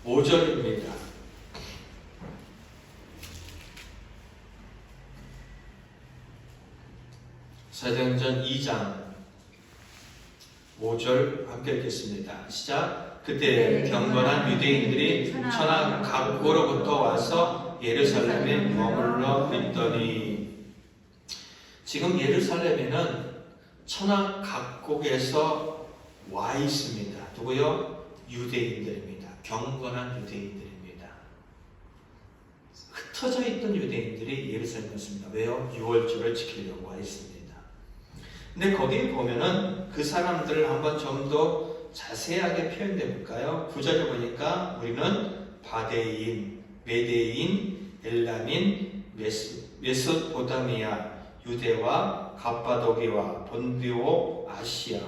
5절입니다. 사도행전 2장 5절 함께 읽겠습니다. 시작. 그때 경건한 유대인들이 천하 각국으로부터 와서 예루살렘에 머물러 있더니, 지금 예루살렘에는 천하 각국에서 와 있습니다. 누구요? 유대인들입니다. 경건한 유대인들입니다. 흩어져 있던 유대인들이 예루살렘에 있습니다. 왜요? 유월절을 지키려고 와 있습니다. 근데 거기 보면은 그 사람들을 한번 좀 더 자세하게 표현해 볼까요? 9절에 보니까 우리는 바데인, 메데인, 엘람인, 메소포타미아, 유대와 갑바도기와 본디오, 아시아,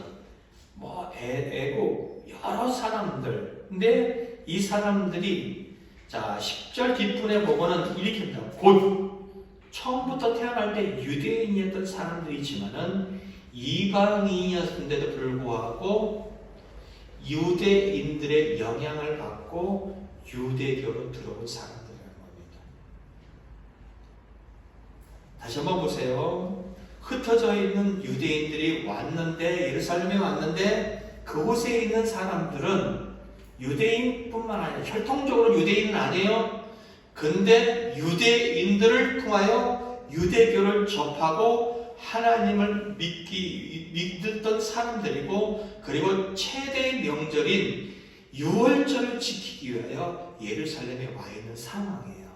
애국 여러 사람들. 근데 이 사람들이 자 10절 뒷부분에 보고는 이렇게 합니다. 곧 처음부터 태어날 때 유대인이었던 사람들이지만은 이방인이었는데도 불구하고 유대인들의 영향을 받고 유대교로 들어온 사람들이라는 겁니다. 다시 한번 보세요. 흩어져 있는 유대인들이 왔는데, 예루살렘에 왔는데 그곳에 있는 사람들은 유대인뿐만 아니라 혈통적으로 유대인은 아니에요. 근데 유대인들을 통하여 유대교를 접하고 하나님을 믿던 사람들이고, 그리고 최대의 명절인 유월절을 지키기 위하여 예루살렘에 와 있는 상황이에요.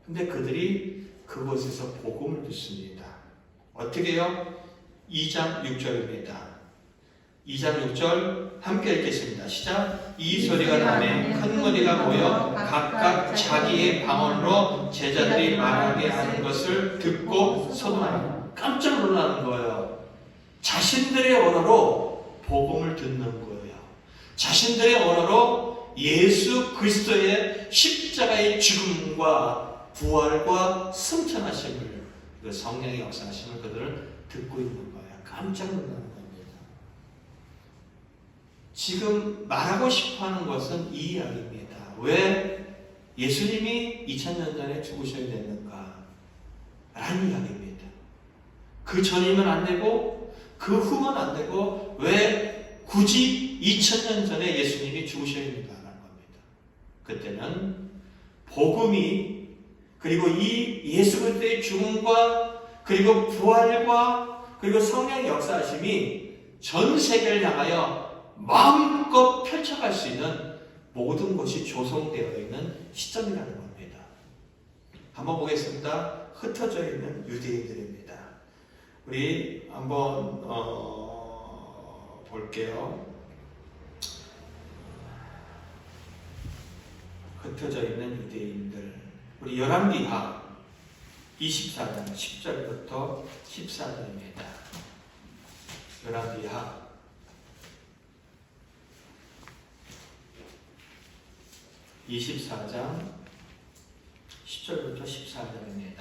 근데 그들이 그곳에서 복음을 듣습니다. 어떻게 해요? 2장 6절입니다. 2장 6절 함께 읽겠습니다. 시작. 이 소리가 나매 큰 무리가 모여 각각 자기의 방언으로 제자들이 말하게 하는 것을 듣고 소동하니 깜짝 놀라는 거예요. 자신들의 언어로 복음을 듣는 거예요. 자신들의 언어로 예수 그리스도의 십자가의 죽음과 부활과 승천하심을, 그 성령의 역사하심을 그들을 듣고 있는 거예요. 깜짝 놀라는 겁니다. 지금 말하고 싶어하는 것은 이 이야기입니다. 왜 예수님이 2000년 전에 죽으셔야 됐는가? 라는 이야기입니다. 그 전이면 안 되고 그 후면 안 되고 왜 굳이 2000년 전에 예수님이 죽으셔야 된다는 겁니다. 그때는 복음이, 그리고 이 예수 그리스도의 죽음과 그리고 부활과 그리고 성령의 역사하심이 전 세계를 향하여 마음껏 펼쳐갈 수 있는 모든 것이 조성되어 있는 시점이라는 겁니다. 한번 보겠습니다. 흩어져 있는 유대인들입니다. 우리 한번 볼게요. 흩어져 있는 유대인들. 우리 열왕기하 24장 10절부터 14절입니다. 열왕기하 24장 10절부터 14절입니다.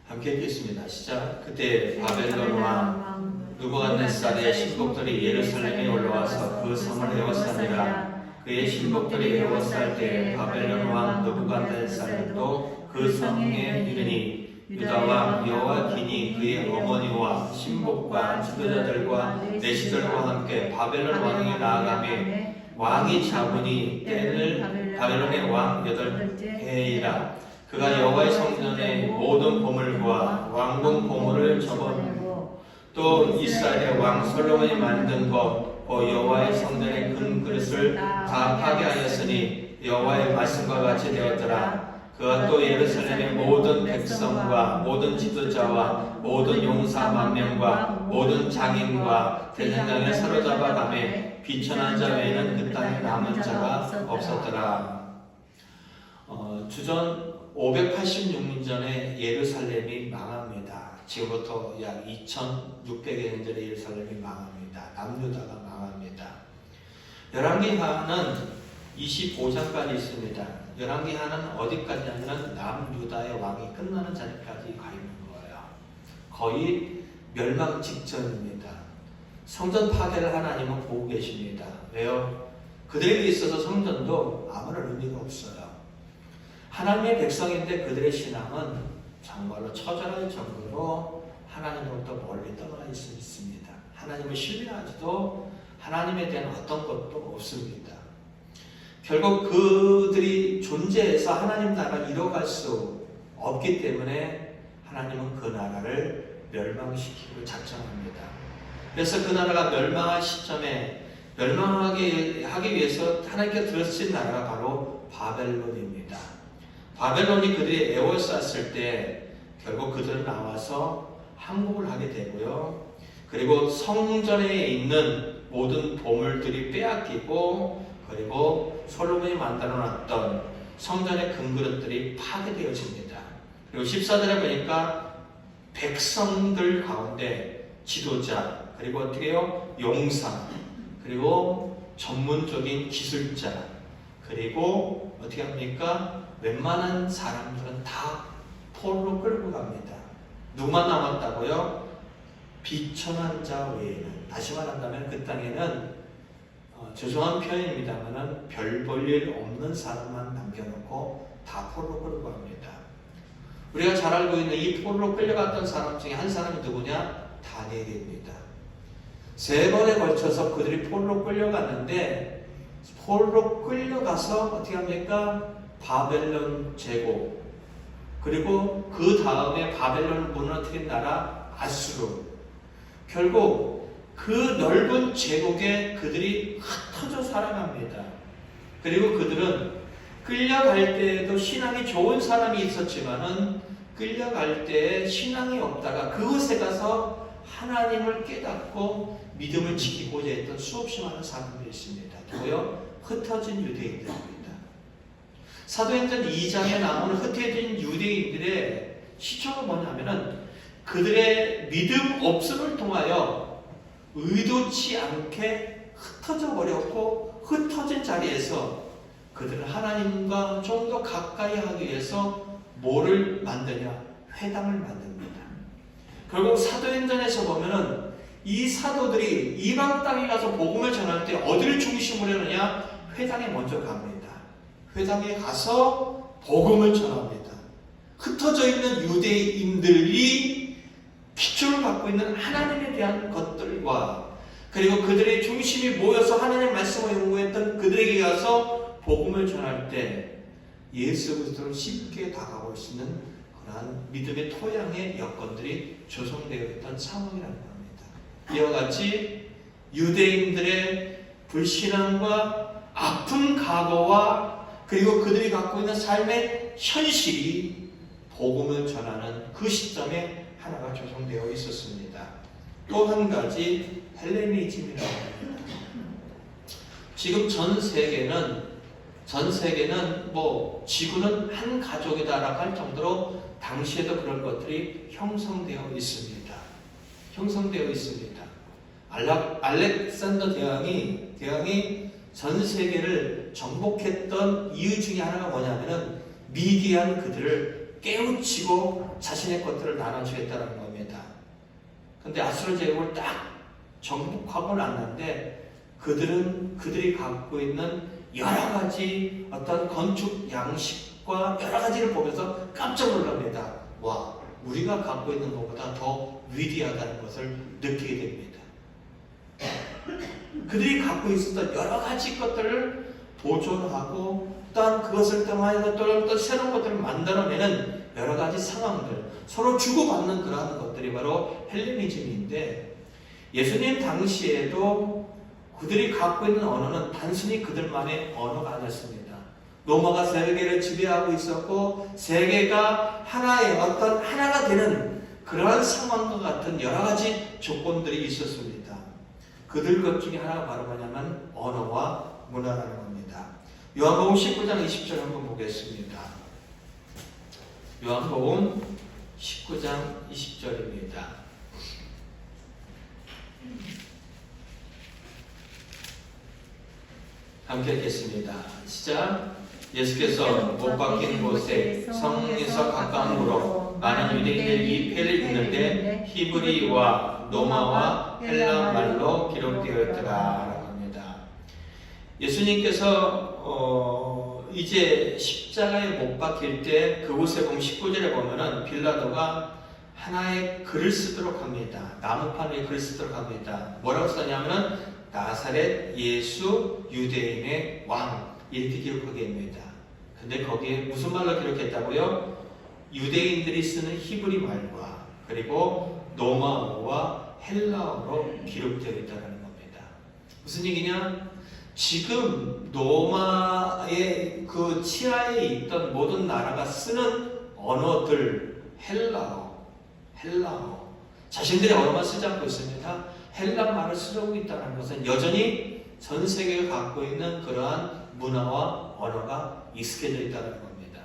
함께 읽겠습니다. 시작. 그때 바벨론 왕 느부갓네살의 신복들이 예루살렘에 올라와서 그 성을 에워싸니라. 그의 신복들이 에워쌀 때 바벨론 왕 느부갓네살도 그 성에 이르니 유다 왕 여호야긴이 그의 어머니와 신복과 지도자들과 내시들과 함께 바벨론 왕에게 나아가며 왕이 잡으니 때를 바벨론의 왕 8해이라. 그가 여호와의 성전의 모든 보물과 왕궁 보물을 접어내고 또 이스라엘의 왕 솔로몬이 만든 것 여호와의 성전의 큰 그릇을 다 파괴하였으니 여호와의 말씀과 같이 되었더라. 그가 또 예루살렘의 모든 백성과 모든 지도자와 모든 용사 만명과 모든 장인과 대장장을 사로잡아 가매 비천한 자 외에는 그 땅에 남은 자가 없었더라. 주전 586년 예루살렘이 망합니다. 지금부터 약 2600여 년 전에 예루살렘이 망합니다. 남유다가 망합니다. 열왕기하는 25장까지 있습니다. 열왕기하는 어디까지 하면 남유다의 왕이 끝나는 자리까지 가 있는 거예요. 거의 멸망 직전입니다. 성전 파괴를 하나님은 보고 계십니다. 왜요? 그들에게 있어서 성전도 아무런 의미가 없어요. 하나님의 백성인데 그들의 신앙은 정말로 처절할 정도로 하나님으로부터 멀리 떠나 있습니다. 하나님을 신뢰하지도 하나님에 대한 어떤 것도 없습니다. 결국 그들이 존재해서 하나님 나라를 이뤄갈 수 없기 때문에 하나님은 그 나라를 멸망시키기로 작정합니다. 그래서 그 나라가 멸망할 시점에 멸망하게 하기 위해서 하나님께 들어쓰신 나라가 바로 바벨론입니다. 바벨론이 그들이 에워쌌을 때 결국 그들은 나와서 항복을 하게 되고요. 그리고 성전에 있는 모든 보물들이 빼앗기고 그리고 솔로몬이 만들어놨던 성전의 금그릇들이 파괴되어집니다. 그리고 14절에 보니까 백성들 가운데 지도자 그리고 어떻게 해요? 용사 그리고 전문적인 기술자 그리고 어떻게 합니까? 웬만한 사람들은 다 포로로 끌고 갑니다. 누구만 남았다고요? 비천한 자 외에는. 다시 말한다면 그 땅에는 죄송한 표현입니다만 별 볼 일 없는 사람만 남겨놓고 다 포로로 끌고 갑니다. 우리가 잘 알고 있는 이 포로로 끌려갔던 사람 중에 한 사람이 누구냐? 다니엘입니다. 3번에 걸쳐서 그들이 포로로 끌려갔는데 포로로 끌려가서 어떻게 합니까? 바벨론 제국 그리고 그 다음에 바벨론을 무너뜨린 나라 아수르 결국 그 넓은 제국에 그들이 흩어져 살아갑니다. 그리고 그들은 끌려갈 때에도 신앙이 좋은 사람이 있었지만은 끌려갈 때에 신앙이 없다가 그곳에 가서 하나님을 깨닫고 믿음을 지키고자 했던 수없이 많은 사람들이 있습니다. 누구요? 흩어진 유대인들입니다. 사도행전 2장에 나오는 흩어진 유대인들의 시초가 뭐냐면은 그들의 믿음 없음을 통하여 의도치 않게 흩어져 버렸고 흩어진 자리에서 그들은 하나님과 좀 더 가까이 하기 위해서 뭐를 만드냐? 회당을 만듭니다. 결국 사도행전에서 보면은 이 사도들이 이방 땅에 가서 복음을 전할 때 어디를 중심으로 하느냐? 회당에 먼저 갑니다. 회당에 가서 복음을 전합니다. 흩어져 있는 유대인들이 기초를 갖고 있는 하나님에 대한 것들과 그리고 그들의 중심이 모여서 하나님의 말씀을 연구했던 그들에게 가서 복음을 전할 때 예수 그리스도를 쉽게 다가올 수 있는 그러한 믿음의 토양의 여건들이 조성되어 있던 상황이라는 겁니다. 이와 같이 유대인들의 불신앙과 아픈 각오와 그리고 그들이 갖고 있는 삶의 현실이 복음을 전하는 그 시점에 하나가 조성되어 있었습니다. 또 한 가지 헬레니즘이라고 합니다. 지금 전 세계는 뭐 지구는 한 가족이다라고 할 정도로 당시에도 그런 것들이 형성되어 있습니다. 알렉산더 대왕이 전 세계를 정복했던 이유 중에 하나가 뭐냐면은 미개한 그들을 깨우치고 자신의 것들을 나눠주겠다는 겁니다. 근데 아수르 제국을 딱 정복하고 났는데 그들이 갖고 있는 여러 가지 어떤 건축 양식과 여러 가지를 보면서 깜짝 놀랍니다. 와, 우리가 갖고 있는 것보다 더 위대하다는 것을 느끼게 됩니다. 그들이 갖고 있었던 여러 가지 것들을 보존하고 또한 그것을 통하여서 또 새로운 것들을 만들어내는 여러 가지 상황들, 서로 주고받는 그러한 것들이 바로 헬레니즘인데, 예수님 당시에도 그들이 갖고 있는 언어는 단순히 그들만의 언어가 아니었습니다. 로마가 세계를 지배하고 있었고 세계가 하나가 되는 그러한 상황과 같은 여러 가지 조건들이 있었습니다. 그들 것 중에 하나가 바로 뭐냐면 언어와 문화라는 겁니다. 요한복음 19장 20절 한번 보겠습니다. 요한복음 19장 20절입니다. 함께 읽겠습니다. 시작. 예수께서 못 박힌 곳에 성에서 가까움으로 많은 유대인들이 패를 입는데 히브리와 로마와 헬라 말로 기록되었더라 합니다. 예수님께서 이제 십자가에 못 박힐 때 그곳에 보면 19절에 보면은 빌라도가 하나의 글을 쓰도록 합니다. 나무판 위에 글을 쓰도록 합니다. 뭐라고 썼냐면은 나사렛 예수 유대인의 왕, 이렇게 기록하게 됩니다. 근데 거기에 무슨 말로 기록했다고요? 유대인들이 쓰는 히브리 말과 그리고 로마어와 헬라어로 기록되어 있다는 겁니다. 무슨 얘기냐? 지금 로마의 그 치하에 있던 모든 나라가 쓰는 언어들, 헬라어, 자신들의 언어만 쓰지 않고 있습니다. 헬라 말을 쓰고 있다는 것은 여전히 전 세계가 갖고 있는 그러한 문화와 언어가 익숙해져 있다는 겁니다.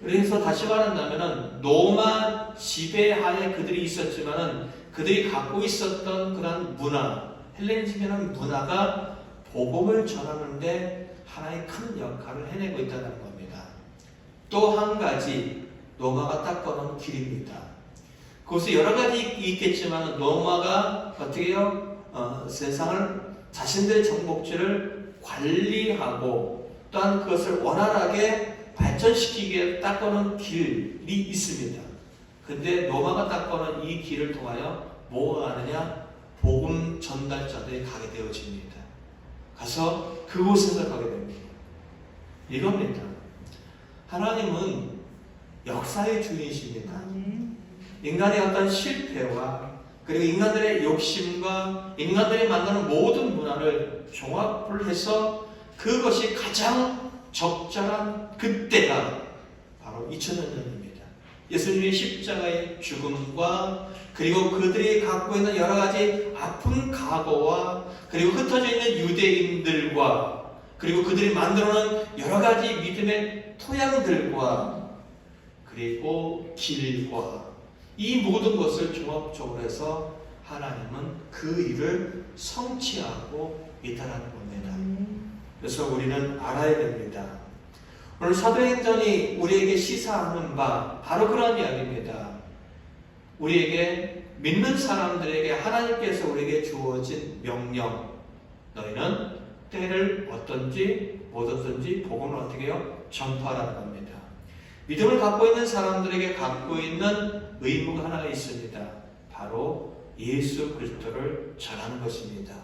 그래서 다시 말한다면 로마 지배하에 그들이 있었지만은 그들이 갖고 있었던 그러한 문화, 헬레니즘이라는 문화가 복음을 전하는데 하나의 큰 역할을 해내고 있다는 겁니다. 또 한 가지 로마가 딱 꺼놓은 길입니다. 그것이 여러 가지 있겠지만 로마가 어떻게 해요? 세상을 자신들의 정복지를 관리하고 또한 그것을 원활하게 발전시키기 위해 딱 꺼놓은 길이 있습니다. 근데 로마가 딱 꺼놓은 이 길을 통하여 뭐가 가느냐? 복음 전달자들이 가게 되어집니다. 가서 그곳에서 가게 됩니다. 이겁니다. 하나님은 역사의 주인이십니다. 인간의 어떤 실패와 그리고 인간들의 욕심과 인간들이 만드는 모든 문화를 종합을 해서 그것이 가장 적절한 그때가 바로 2000년 전입니다. 예수님의 십자가의 죽음과 그리고 그들이 갖고 있는 여러 가지 아픈 각오와 그리고 흩어져 있는 유대인들과 그리고 그들이 만들어놓은 여러 가지 믿음의 토양들과 그리고 길과 이 모든 것을 종합적으로 해서 하나님은 그 일을 성취하고 있다는 겁니다. 그래서 우리는 알아야 됩니다. 오늘 사도행전이 우리에게 시사하는 바 바로 그런 이야기입니다. 우리에게 믿는 사람들에게 하나님께서 우리에게 주어진 명령, 너희는 때를 어떤지 못 어떤지 복음을 어떻게 해요? 전파하라는 겁니다. 믿음을 갖고 있는 사람들에게 갖고 있는 의무가 하나가 있습니다. 바로 예수 그리스도를 전하는 것입니다.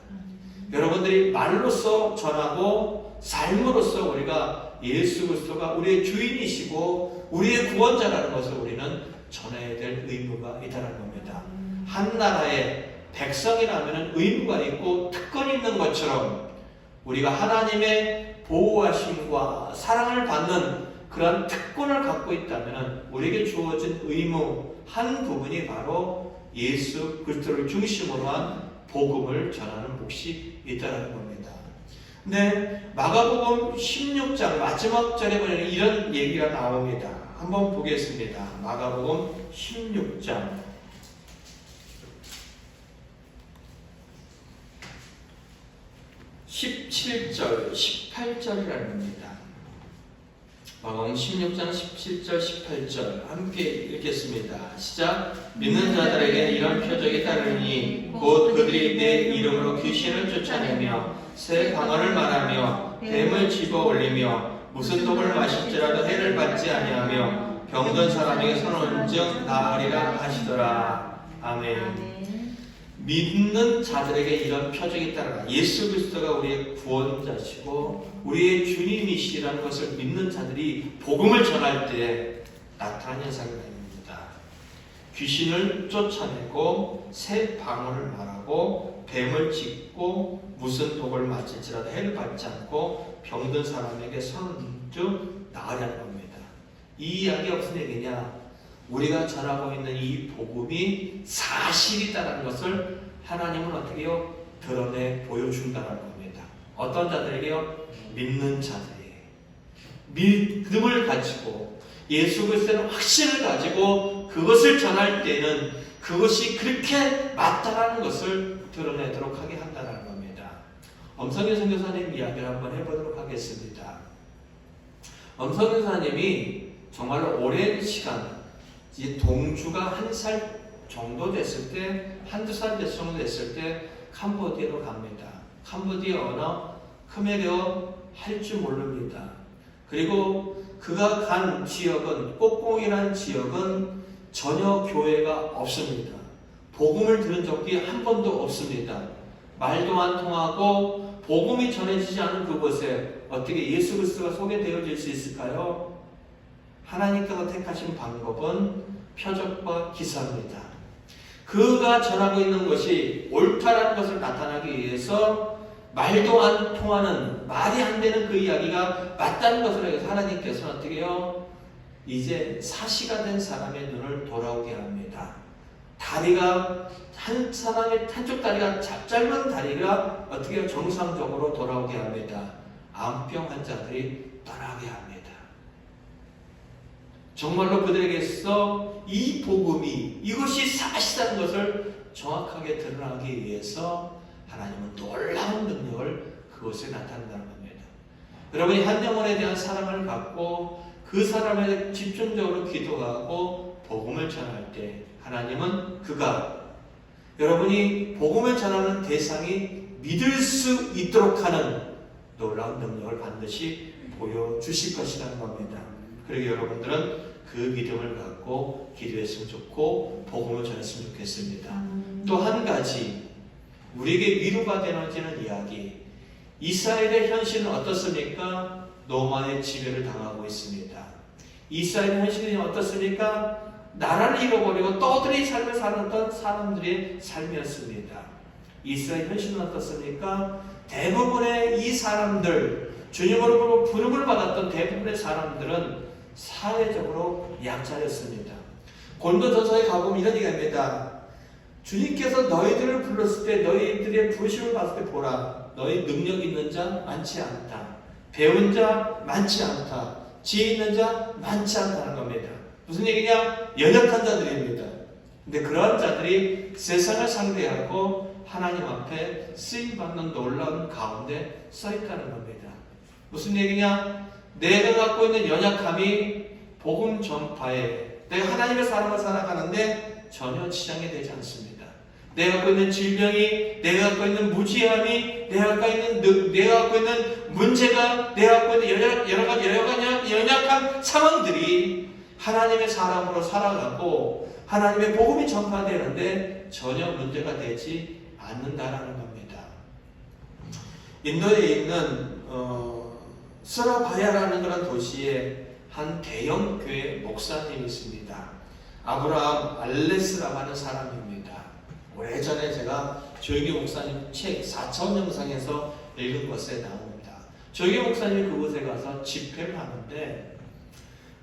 여러분들이 말로써 전하고 삶으로써 우리가 예수 그리스도가 우리의 주인이시고 우리의 구원자라는 것을 우리는 전해야 될 의무가 있다는 겁니다. 한 나라의 백성이라면 의무가 있고 특권이 있는 것처럼 우리가 하나님의 보호하심과 사랑을 받는 그런 특권을 갖고 있다면 우리에게 주어진 의무 한 부분이 바로 예수 그리스도를 중심으로 한 복음을 전하는 몫이 있다는 겁니다. 근데 마가복음 16장 마지막 절에 보면 이런 얘기가 나옵니다. 한번 보겠습니다. 마가복음 16장 17절, 18절이라는 겁니다. 마가복음 16장 17절, 18절 함께 읽겠습니다. 시작. 믿는 자들에게 이런 표적이 따르니 곧 그들이 내 이름으로 귀신을 쫓아내며 새 방언을 말하며 뱀을 집어 올리며 무슨 독을 마실지라도 해를 받지 아니하며 병든 사람에게 손온즉 나으리라 하시더라. 아멘. 믿는 자들에게 이런 표적이 따르라. 예수 그리스도가 우리의 구원자시고 우리의 주님이시라는 것을 믿는 자들이 복음을 전할 때 나타나는 현상이 됩니다. 귀신을 쫓아내고 새 방언을 말하고 뱀을 짚고 무슨 독을 맞을지라도 해를 받지 않고 병든 사람에게 선즉 나으리라는 겁니다. 이 이야기가 무슨 얘기냐? 우리가 전하고 있는 이 복음이 사실이다라는 것을 하나님은 어떻게 해요? 드러내 보여준다는 겁니다. 어떤 자들에게요? 믿는 자들에게. 믿음을 가지고 예수 그리스도의 확신을 가지고 그것을 전할 때는 그것이 그렇게 맞다라는 것을 드러내도록 하게 한다는 겁니다. 엄성현 선교사님 이야기를 한번 해보도록 하겠습니다. 엄성현 선교사님이 정말로 오랜 시간 이 동주가 1살 정도 됐을 때, 한두 살 정도 됐을 때 캄보디아로 갑니다. 캄보디아 언어 크메르어 할 줄 모릅니다. 그리고 그가 간 지역은 꼭공이라는 지역은 전혀 교회가 없습니다. 복음을 들은 적이 한 번도 없습니다. 말도 안 통하고 복음이 전해지지 않은 그곳에 어떻게 예수 그리스도가 소개되어질 수 있을까요? 하나님께서 택하신 방법은 표적과 기사입니다. 그가 전하고 있는 것이 옳다라는 것을 나타나기 위해서 말도 안 통하는, 말이 안 되는 그 이야기가 맞다는 것을 위해서 하나님께서는 어떻게 해요? 이제 사시가 된 사람의 눈을 돌아오게 합니다. 다리가, 한 사람의 한쪽 다리가 짧은 다리가 어떻게 해요? 정상적으로 돌아오게 합니다. 암병 환자들이 떠나게 합니다. 정말로 그들에게서 이 복음이 이것이 사실이라는 것을 정확하게 드러나기 위해서 하나님은 놀라운 능력을 그것에 나타낸다는 겁니다. 여러분이 한 영혼에 대한 사랑을 갖고 그 사람에 집중적으로 기도하고 복음을 전할 때 하나님은 그가 여러분이 복음을 전하는 대상이 믿을 수 있도록 하는 놀라운 능력을 반드시 보여주실 것이라는 겁니다. 그리고 여러분들은 그 믿음을 갖고 기도했으면 좋고 복음을 전했으면 좋겠습니다. 또 한 가지 우리에게 위로가 되어지는 이야기. 이스라엘의 현실은 어떻습니까? 노마의 지배를 당하고 있습니다. 이스라엘의 현실은 어떻습니까? 나라를 잃어버리고 떠들이 삶을 살았던 사람들의 삶이었습니다. 이스라엘 현실은 어떻습니까? 대부분의 이 사람들, 주님으로 부름을 받았던 대부분의 사람들은 사회적으로 약자였습니다. 고린도전서에 가보면 이런 얘기합니다. 주님께서 너희들을 불렀을 때 너희들의 부르심을 받을 때 보라. 너희 능력 있는 자 많지 않다. 배운 자 많지 않다. 지혜 있는 자 많지 않다는 겁니다. 무슨 얘기냐? 연약한 자들입니다. 근데 그러한 자들이 세상을 상대하고 하나님 앞에 쓰임받는 놀라운 가운데 서 있다는 겁니다. 무슨 얘기냐? 내가 갖고 있는 연약함이 복음 전파에 내가 하나님의 사람을 살아가는데 전혀 지장이 되지 않습니다. 내가 갖고 있는 질병이, 내가 갖고 있는 무지함이, 내가 갖고 있는 문제가, 내가 갖고 있는 여러 가지 연약한 상황들이 하나님의 사람으로 살아가고 하나님의 복음이 전파되는데 전혀 문제가 되지 않는다라는 겁니다. 인도에 있는 스라바야라는 그런 도시에 한 대형 교회 목사님이 있습니다. 아브라함 알레스라고 하는 사람입니다. 오래전에 제가 조용기 목사님 책 4차원 영상에서 읽은 것에 나옵니다. 조용기 목사님이 그곳에 가서 집회를 하는데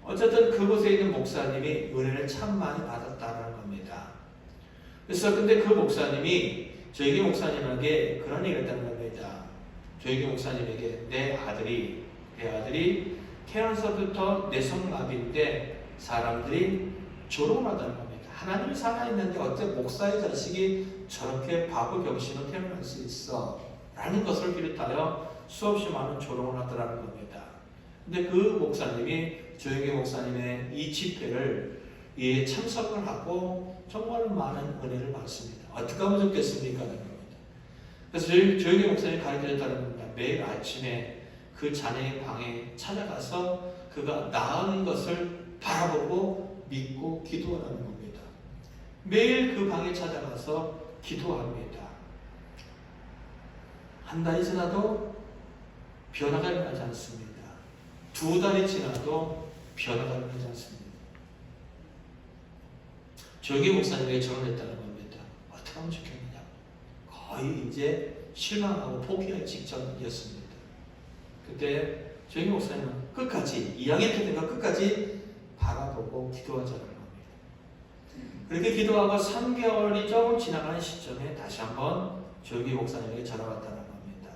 어쨌든 그곳에 있는 목사님이 은혜를 참 많이 받았다는 겁니다. 그래서 근데 그 목사님이 조용기 목사님에게 그런 얘기를 했다는 겁니다. 조용기 목사님에게 내 아들이 태어나서부터 뇌성마비인데 사람들이 조롱하다는 겁니다. 하나님이 살아있는데 어째 목사의 자식이 저렇게 바보 병신으로 태어날 수 있어? 라는 것을 비롯하여 수없이 많은 조롱을 하더라는 겁니다. 근데 그 목사님이 조용기 목사님의 이 집회를 참석을 하고 정말 많은 은혜를 받습니다. 어떻게 하면 좋겠습니까? 하는 겁니다. 그래서 조용기 목사님이 가르쳐줬다는 겁니다. 매일 아침에 그 자녀의 방에 찾아가서 그가 나은 것을 바라보고 믿고 기도하는 겁니다. 매일 그 방에 찾아가서 기도합니다. 한 달이 지나도 변화가 일어나지 않습니다. 2달이 지나도 변화가 일어나지 않습니다. 조용기 목사님에게 전화했다는 겁니다. 어떻게 하면 좋겠느냐. 거의 이제 실망하고 포기할 직전이었습니다. 그때 조용기 목사님은 끝까지 2학년 때인가 끝까지 바라보고 기도하자는 겁니다. 그렇게 기도하고 3개월이 조금 지나가는 시점에 다시 한번 조용기 목사님에게 전화가 왔다는 겁니다.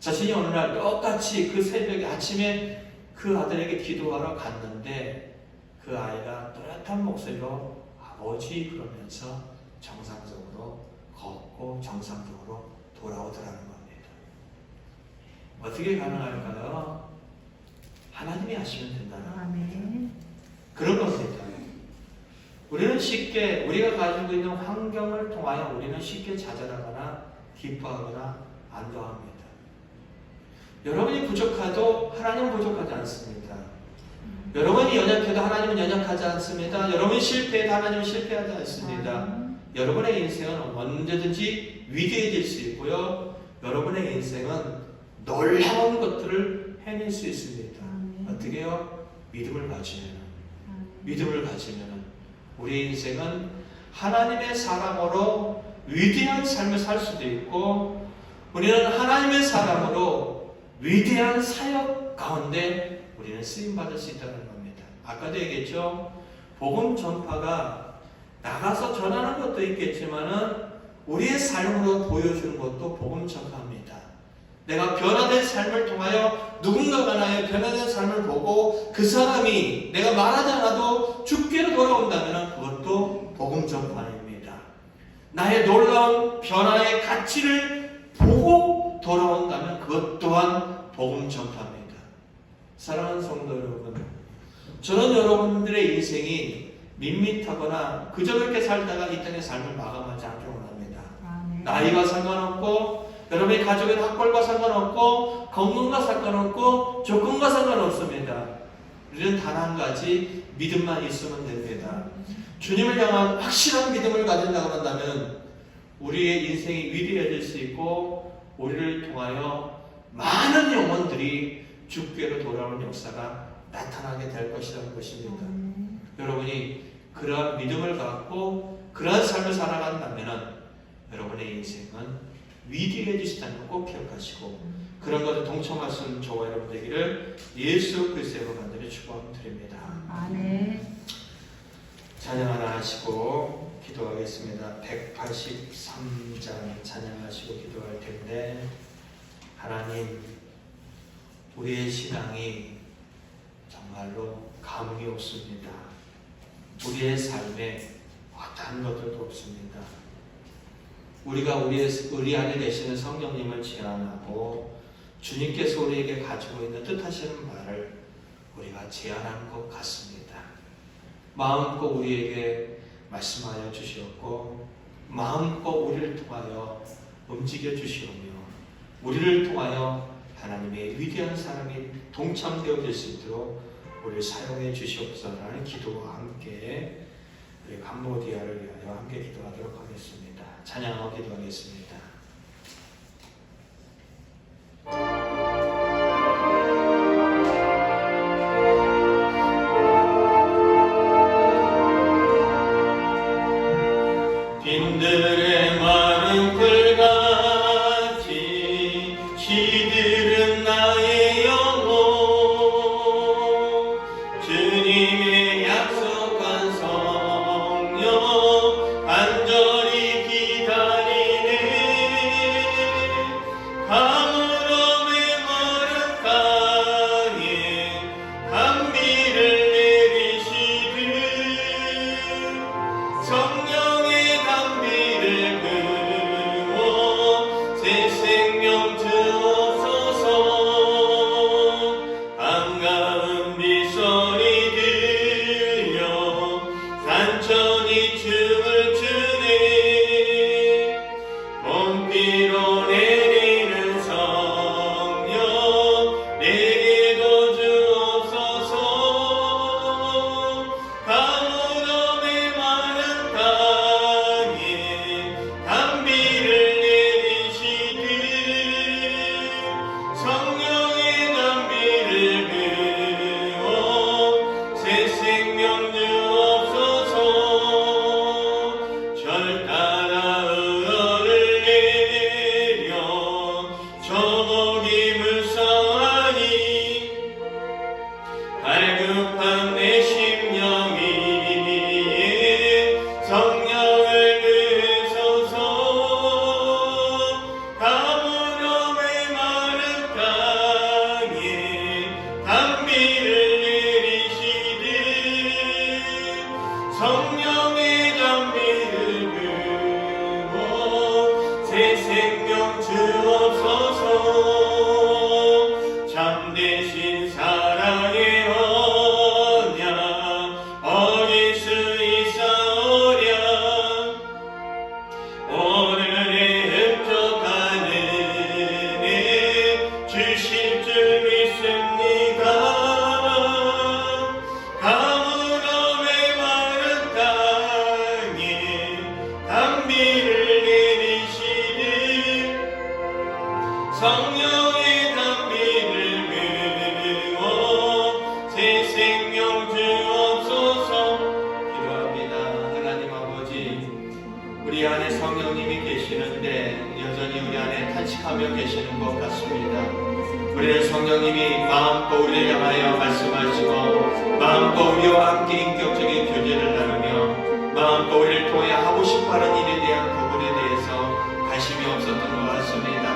자신이 어느 날 똑같이 그 새벽에 아침에 그 아들에게 기도하러 갔는데 그 아이가 또렷한 목소리로 아버지 그러면서 정상적으로 걷고 정상적으로 돌아오더라는 겁니다. 어떻게 가능할까요? 하나님이 하시면 된다는 아멘. 그런 겁니다. 우리는 쉽게 우리가 가지고 있는 환경을 통하여 우리는 쉽게 좌절하거나 기뻐하거나 안도합니다. 여러분이 부족하도 하나님은 부족하지 않습니다. 여러분이 연약해도 하나님은 연약하지 않습니다. 여러분이 실패해도 하나님은 실패하지 않습니다. 여러분의 인생은 언제든지 위대해질 수 있고요. 여러분의 인생은 놀라운 것들을 해낼 수 있습니다. 어떻게요? 믿음을 가지면 우리 인생은 하나님의 사람으로 위대한 삶을 살 수도 있고 우리는 하나님의 사람으로 위대한 사역 가운데 우리는 쓰임받을 수 있다는 겁니다. 아까도 얘기했죠. 복음 전파가 나가서 전하는 것도 있겠지만은 우리의 삶으로 보여주는 것도 복음 전파입니다. 내가 변화된 삶을 통하여 누군가가 나의 변화된 삶을 보고 그 사람이 내가 말하지 않아도 주께로 돌아온다면 그것도 복음 전파입니다. 나의 놀라운 변화의 가치를 보고 돌아온다면 그것 또한 복음 전파입니다. 사랑하는 성도 여러분, 저는 여러분들의 인생이 밋밋하거나 그저 그렇게 살다가 이 땅의 삶을 마감하지 않기를 원합니다. 나이와 상관없고 여러분의 가족의 학벌과 상관없고 건강과 상관없고 조건과 상관없습니다. 우리는 단 한 가지 믿음만 있으면 됩니다. 주님을 향한 확실한 믿음을 가진다고 한다면 우리의 인생이 위대해질 수 있고 우리를 통하여 많은 영혼들이 주께로 돌아오는 역사가 나타나게 될 것이라는 것입니다. 여러분이 그러한 믿음을 갖고 그러한 삶을 살아간다면 여러분의 인생은 위대해지시다는 걸 꼭 기억하시고 그런 것에 동참할 수 있는 저와 여러분 되기를 예수 그리스도로 간절히 축복드립니다. 아멘. 찬양 하나 하시고 기도하겠습니다. 183장 찬양하시고 기도할 텐데 하나님 우리의 신앙이 정말로 감이 없습니다. 우리의 삶에 어떠한 것들도 없습니다. 우리가 우리 안에 계시는 성령님을 제안하고 주님께서 우리에게 가지고 있는 뜻하시는 말을 우리가 제안한 것 같습니다. 마음껏 우리에게 말씀하여 주시었고 마음껏 우리를 통하여 움직여 주시오며 우리를 통하여 하나님의 위대한 사랑이 동참되어질 수 있도록 우리를 사용해 주시옵소서라는 기도와 함께 우리 캄보디아를 위하여 함께 기도하도록 하겠습니다. 찬양하고 기도하겠습니다. 시들은 나의 영혼 주님의 약속한 성령 간절히 기다리네 가물어 메마른 땅에 단비를 내리시듯 성령의 단비를 부어 새 생명 주옵소서 반가운 빗소리 들려 산천이 춤을 추네 봄비로 내리는 성령 내게도 주옵소서 가물어 메마른 땅에 단비를 내리시듯 성령의 단비를 부어 새 생명 주옵소서 절 따라 은어를 내려 저목이 물성하니 갈급한 내 심령 위에 성령을 부으소서 가물어 메마른 땅에 단비를 내리시듯 성령의 단비를 부어 새 생명 주옵소서 참되신 사랑의 언약 어길 수 있사오랴 오늘의 흡족한 은혜 주실 줄 믿습니다 가물어 메마른 땅에 단비를 내리시듯 성령의 단비를 부어 새 생명 주옵소서 기도합니다. 하나님 아버지 우리 안에 성령님이 계시는데 여전히 우리 안에 탄식하며 계시는 것 같습니다. 우리는 성령님이 마음껏 우리를 향하여 말씀하시고 마음껏 우리와 함께 인격적인 교제를 나누며 마음껏 우리를 통해 하고 싶어하는 일에 대한 부분에 대해서 관심이 없었던 것 같습니다.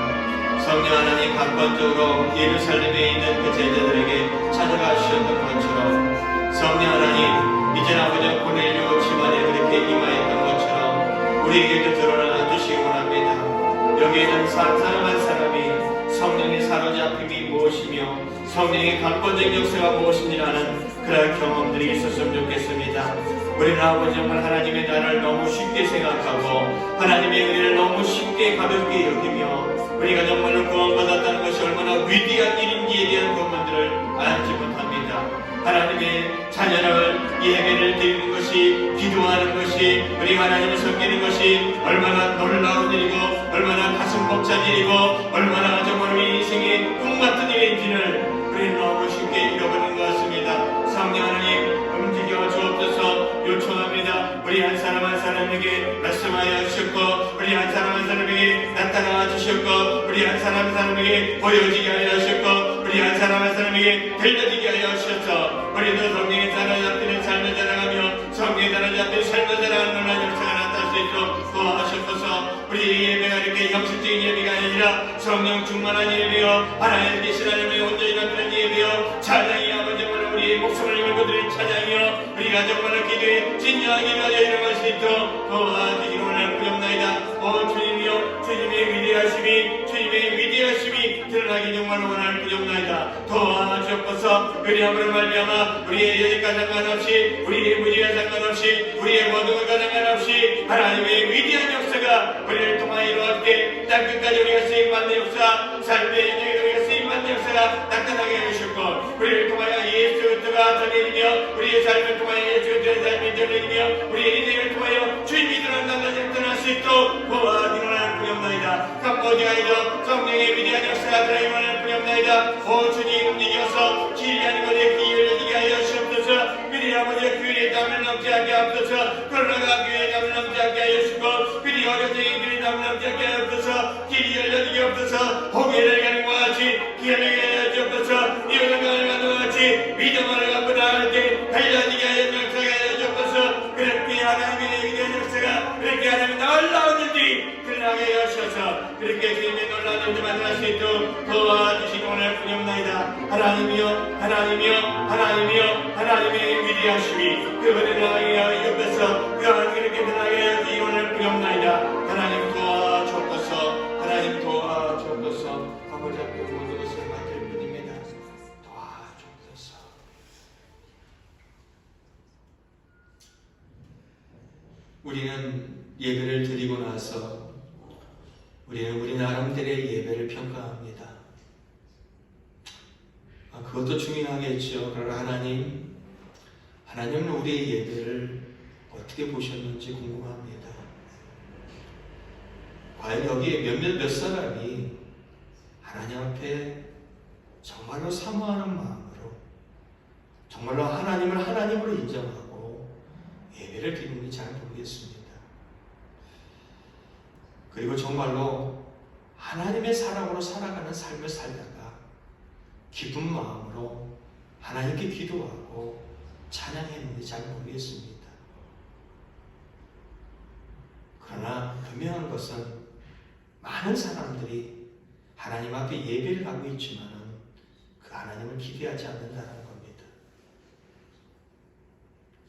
성령 하나님 강권적으로 예루살렘에 있는 그 제자들에게 찾아가 주셨던 것처럼 성령 하나님 이제 아버지 고넬료 집안에 그렇게 임하였던 것처럼 우리에게도 드러나 주시기 원합니다. 여기 있는 사람 한 사람이 성령의 사로잡힘이 무엇이며 성령의 강권적 역사가 무엇인지라는 그런 경험들이 있었으면 좋겠습니다. 우리는 아버지 정말 하나님의 나라를 너무 쉽게 생각하고 하나님의 은혜를 너무 쉽게 가볍게 여기며 우리가 정말로 구원받았다는 것이 얼마나 위대한 일인지에 대한 것만들을 알지 못합니다. 하나님의 자녀를 예배를 드리는 것이 기도하는 것이 우리가 하나님을 섬기는 것이 얼마나 놀라운 일이고 얼마나 가슴 벅찬 일이고 얼마나 정말 우리 인생의 꿈 같은 일인지를 우리는 너무 쉽게 잃어버리는 것 같습니다. 성령 하나님 움직여 주옵소서 요청합니다. 우리 한 사람 한 사람에게 말씀하여 주셨고 우리 한 사람 한 사람에게 나타나 주셨고 우리 한 사람 한 사람에게 보여지게 하여 주셨고 우리 한 사람 한 사람에게 들려지게 하여 주셨어. 우리도 성령의 사로잡히는 삶을 자랑하며 성령의 사로잡히는 삶을 자랑하는 하나님 역사가 나타날 수 있도록 도와주셔서 우리 예배가 이렇게 형식적인 예배가 아니라 성령 충만한 예배요 하나님 계신 하나님의 온전히 나타난 예배요 찬양이 아버지 정말 우리의 목숨을 걸고 드릴 찬양이요 우리가 정말 기도에 진정하게 가져 일어날 수 있도록 도와주시기 원하는 부족나이다. 주님이요 주님의 위대하심이 드러나기 정말 원하는 부족나이다. 도와주옵소서. 그리함으로 말미암아 우리의 여지과 상관없이 우리의 무지와 상관없이 우리의 모든 것과 상관없이 하나님의 위대한 역사가 우리를 통하여 이루어지게 땅끝까지 우리가 쓰임받는 역사 삶의 인생에 우리가 쓰임받는 역사가 나타나게 해주셨고 우리를 통하여 예수 그리스도가 전해지며 우리의 삶을 통하여 예수 그리스도의 삶이 전해지며 우리의 인생을 통하여 주님이 드러난다는 것을 나타날 수 있도록 도와주는 하나님 부념나이다. 캄보디아에도 성령의 위대한 역사가 드러나기 원하는 부념나이다. 오 주님 움직여서 길이 아닌 것에 길이 열리게 하여 주옵소서. 그리 아버지 교회의 담을 넘지 않게 하옵소서. 코로나가 교회의 담을 넘지 않게 하여 주시고 그리 어려운 교회의 담을 넘지 않게 하옵소서. 길이 열려지게 하옵소서. 홍해를 가는 도와주시기 원할 뿐이옵나이다. 하나님이여 하나님이여 하나님이여 하나님의 위대하심이 그들을 향하여 옆에서 그가 이렇게 드러나게 하기 원할 뿐이옵나이다. 하나님 도와주옵소서. 하나님 도와주옵소서. 아버지 앞에 모든 것을 맡길 뿐입니다. 도와주옵소서. 우리는 예배를 드리고 나서 우리는 우리 나름대로의 예배를 평가합니다. 그것도 중요하겠죠. 그러나 하나님은 우리의 예배를 어떻게 보셨는지 궁금합니다. 과연 여기에 몇 사람이 하나님 앞에 정말로 사모하는 마음으로 정말로 하나님을 하나님으로 인정하고 예배를 드리는지 잘 모르겠습니다. 그리고 정말로 하나님의 사람으로 살아가는 삶을 살다가 기쁜 마음으로 하나님께 기도하고 찬양했는지 잘 모르겠습니다. 그러나 분명한 것은 많은 사람들이 하나님 앞에 예배를 하고 있지만 그 하나님을 기대하지 않는다는 겁니다.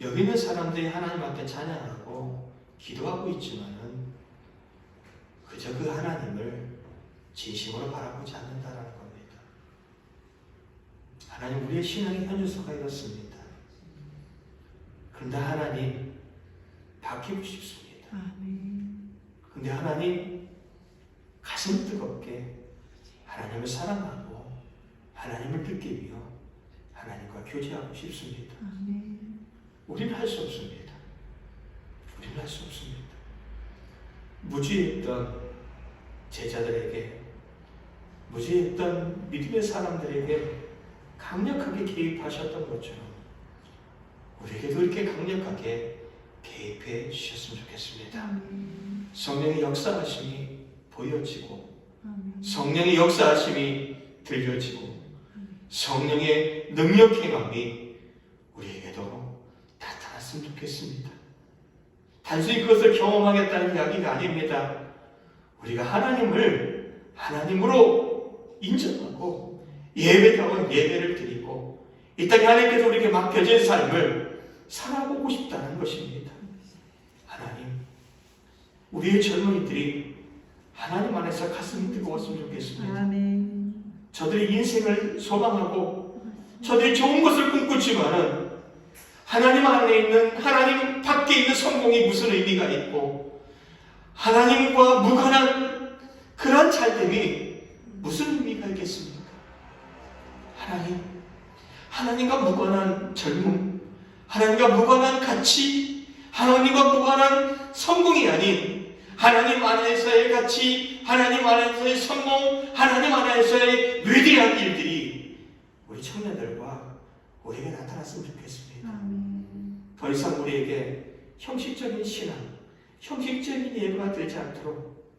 여기 있는 사람들이 하나님 앞에 찬양하고 기도하고 있지만 그저 그 하나님을 진심으로 바라보지 않는다는 겁니다. 하나님, 우리의 신앙의 현주소가 이렇습니다. 그런데 하나님 바뀌고 싶습니다. 그런데 하나님 가슴 뜨겁게 하나님을 사랑하고 하나님을 느끼며 하나님과 교제하고 싶습니다. 우리는 할 수 없습니다. 우리는 할 수 없습니다. 무지했던 제자들에게, 무지했던 믿음의 사람들에게 강력하게 개입하셨던 것처럼 우리에게도 이렇게 강력하게 개입해 주셨으면 좋겠습니다. 성령의 역사하심이 보여지고 성령의 역사하심이 들려지고 성령의 능력 행함이 우리에게도 나타났으면 좋겠습니다. 단순히 그것을 경험하겠다는 이야기가 아닙니다. 우리가 하나님을 하나님으로 인정하고 예배다운 예배를 드리고 이 땅에 하나님께서 우리에게 맡겨진 삶을 살아보고 싶다는 것입니다. 하나님, 우리의 젊은이들이 하나님 안에서 가슴이 뜨거웠으면 좋겠습니다. 저들의 인생을 소망하고 저들이 좋은 것을 꿈꾸지만은 하나님 안에 있는, 하나님 밖에 있는 성공이 무슨 의미가 있고 하나님과 무관한 그런 잘됨이 무슨 의미가 있겠습니까? 하나님과 무관한 젊음, 하나님과 무관한 가치, 하나님과 무관한 성공이 아닌 하나님 안에서의 가치, 하나님 안에서의 성공, 하나님 안에서의 위대한 일들이 우리 청년들과 우리에게 나타났으면 좋겠습니다. 더 이상 우리에게 형식적인 신앙, 형식적인 예배가 되지 않도록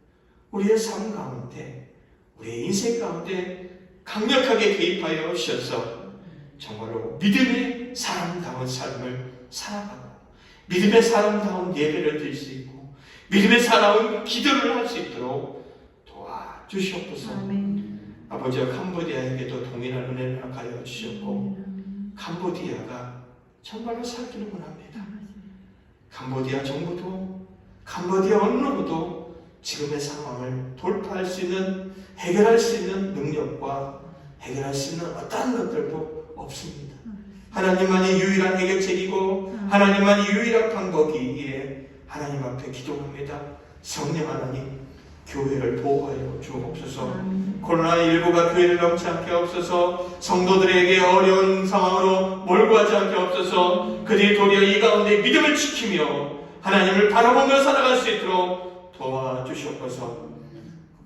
우리의 삶 가운데, 우리의 인생 가운데 강력하게 개입하여 주셔서 정말로 믿음의 사람다운 삶을 살아가고 믿음의 사람다운 예배를 드릴 수 있고 믿음의 사람다운 기도를 할 수 있도록 도와주시옵소서. 아버지와 캄보디아에게도 동일한 은혜를 가여 주셨고 캄보디아가 정말로 살기를 원합니다. 캄보디아 정부도 캄보디아 어느 누구도 지금의 상황을 돌파할 수 있는, 해결할 수 있는 능력과 해결할 수 있는 어떠한 것들도 없습니다. 하나님만이 유일한 해결책이고 하나님만이 유일한 방법이기에 하나님 앞에 기도합니다. 성령 하나님, 교회를 보호하여 주옵소서. 코로나19가 교회를 넘지 않게 없어서 성도들에게 어려운 상황으로 몰고 가지 않게 없어서 그들이 도리어 이 가운데 믿음을 지키며 하나님을 바라보며 살아갈 수 있도록 도와주시옵소서.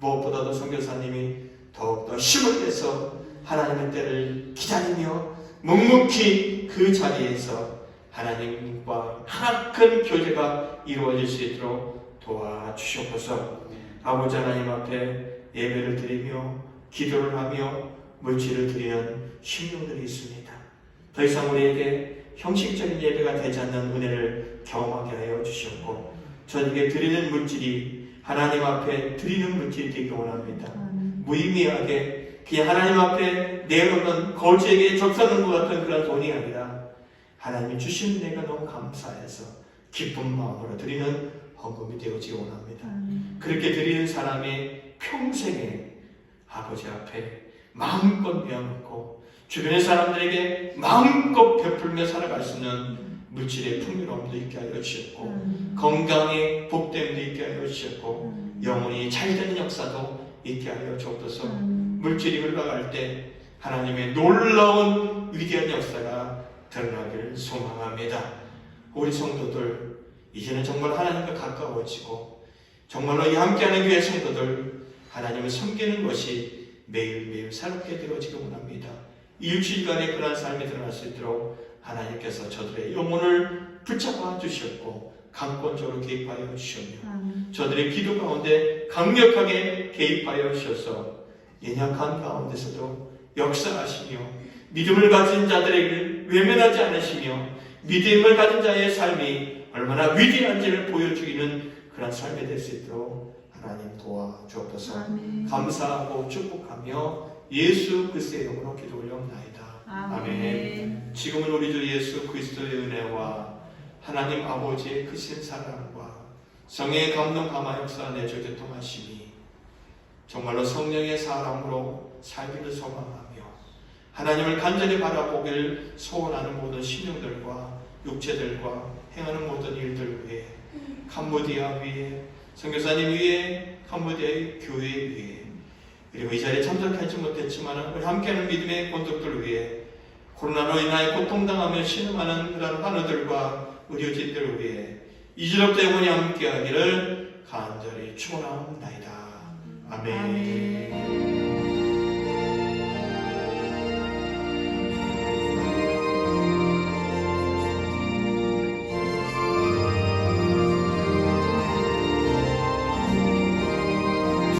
무엇보다도 선교사님이 더욱더 힘을 내서 하나님의 때를 기다리며 묵묵히 그 자리에서 하나님과 하나큰 교제가 이루어질 수 있도록 도와주시옵소서. 아버지 하나님 앞에 예배를 드리며 기도를 하며 물질을 드리는 심령들이 있습니다. 더 이상 우리에게 형식적인 예배가 되지 않는 은혜를 경험하게 하여 주시옵고 저에게 드리는 물질이 하나님 앞에 드리는 물질이 되기 원합니다. 무의미하게 그냥 하나님 앞에 내놓는 거지에게 적사는 것 같은 그런 돈이 아니라 하나님이 주신 내가 너무 감사해서 기쁜 마음으로 드리는 헌금이 되어지기 원합니다. 그렇게 드리는 사람이 평생에 아버지 앞에 마음껏 내어놓고 주변의 사람들에게 마음껏 베풀며 살아갈 수 있는 물질의 풍요로움도 있게 하여 주셨고 건강의 복됨도 있게 하여 주셨고 영혼이 잘되는 역사도 있게 하여 주옵소서. 물질이 흘러갈 때 하나님의 놀라운 위대한 역사가 드러나기를 소망합니다. 우리 성도들 이제는 정말 하나님과 가까워지고 정말로 이 함께하는 교회 성도들 하나님을 섬기는 것이 매일매일 새롭게 되어지기 원합니다. 일주일간의 그러한 삶이 드러날 수 있도록 하나님께서 저들의 영혼을 붙잡아 주셨고 강권적으로 개입하여 주셨며 저들의 기도 가운데 강력하게 개입하여 주셔서 연약한 가운데서도 역사하시며 믿음을 가진 자들에게 외면하지 않으시며 믿음을 가진 자의 삶이 얼마나 위대한지를 보여주기는 그런 삶이 될 수 있도록 하나님 도와주옵소서. 감사하고 축복하며 예수 그리스도의 이름으로 기도 올려옵나이다. 아멘. 지금은 우리 주 예수 그리스도의 은혜와 하나님 아버지의 크신 사랑과 성령의 감동 감화 역사 내주 교통하심이 정말로 성령의 사랑으로 살기를 소망하며 하나님을 간절히 바라보길 소원하는 모든 심령들과 육체들과 행하는 모든 일들 위해 캄보디아 위에 선교사님 위에 캄보디아의 교회 위에 그리고 이 자리에 참석하지 못했지만 우리 함께하는 믿음의 본독들 위해 코로나로 인하여 고통당하며 신음하는 그런 환우들과 의료진들 위해 이제부터 영원히 함께하기를 간절히 축원하옵나이다. 아멘.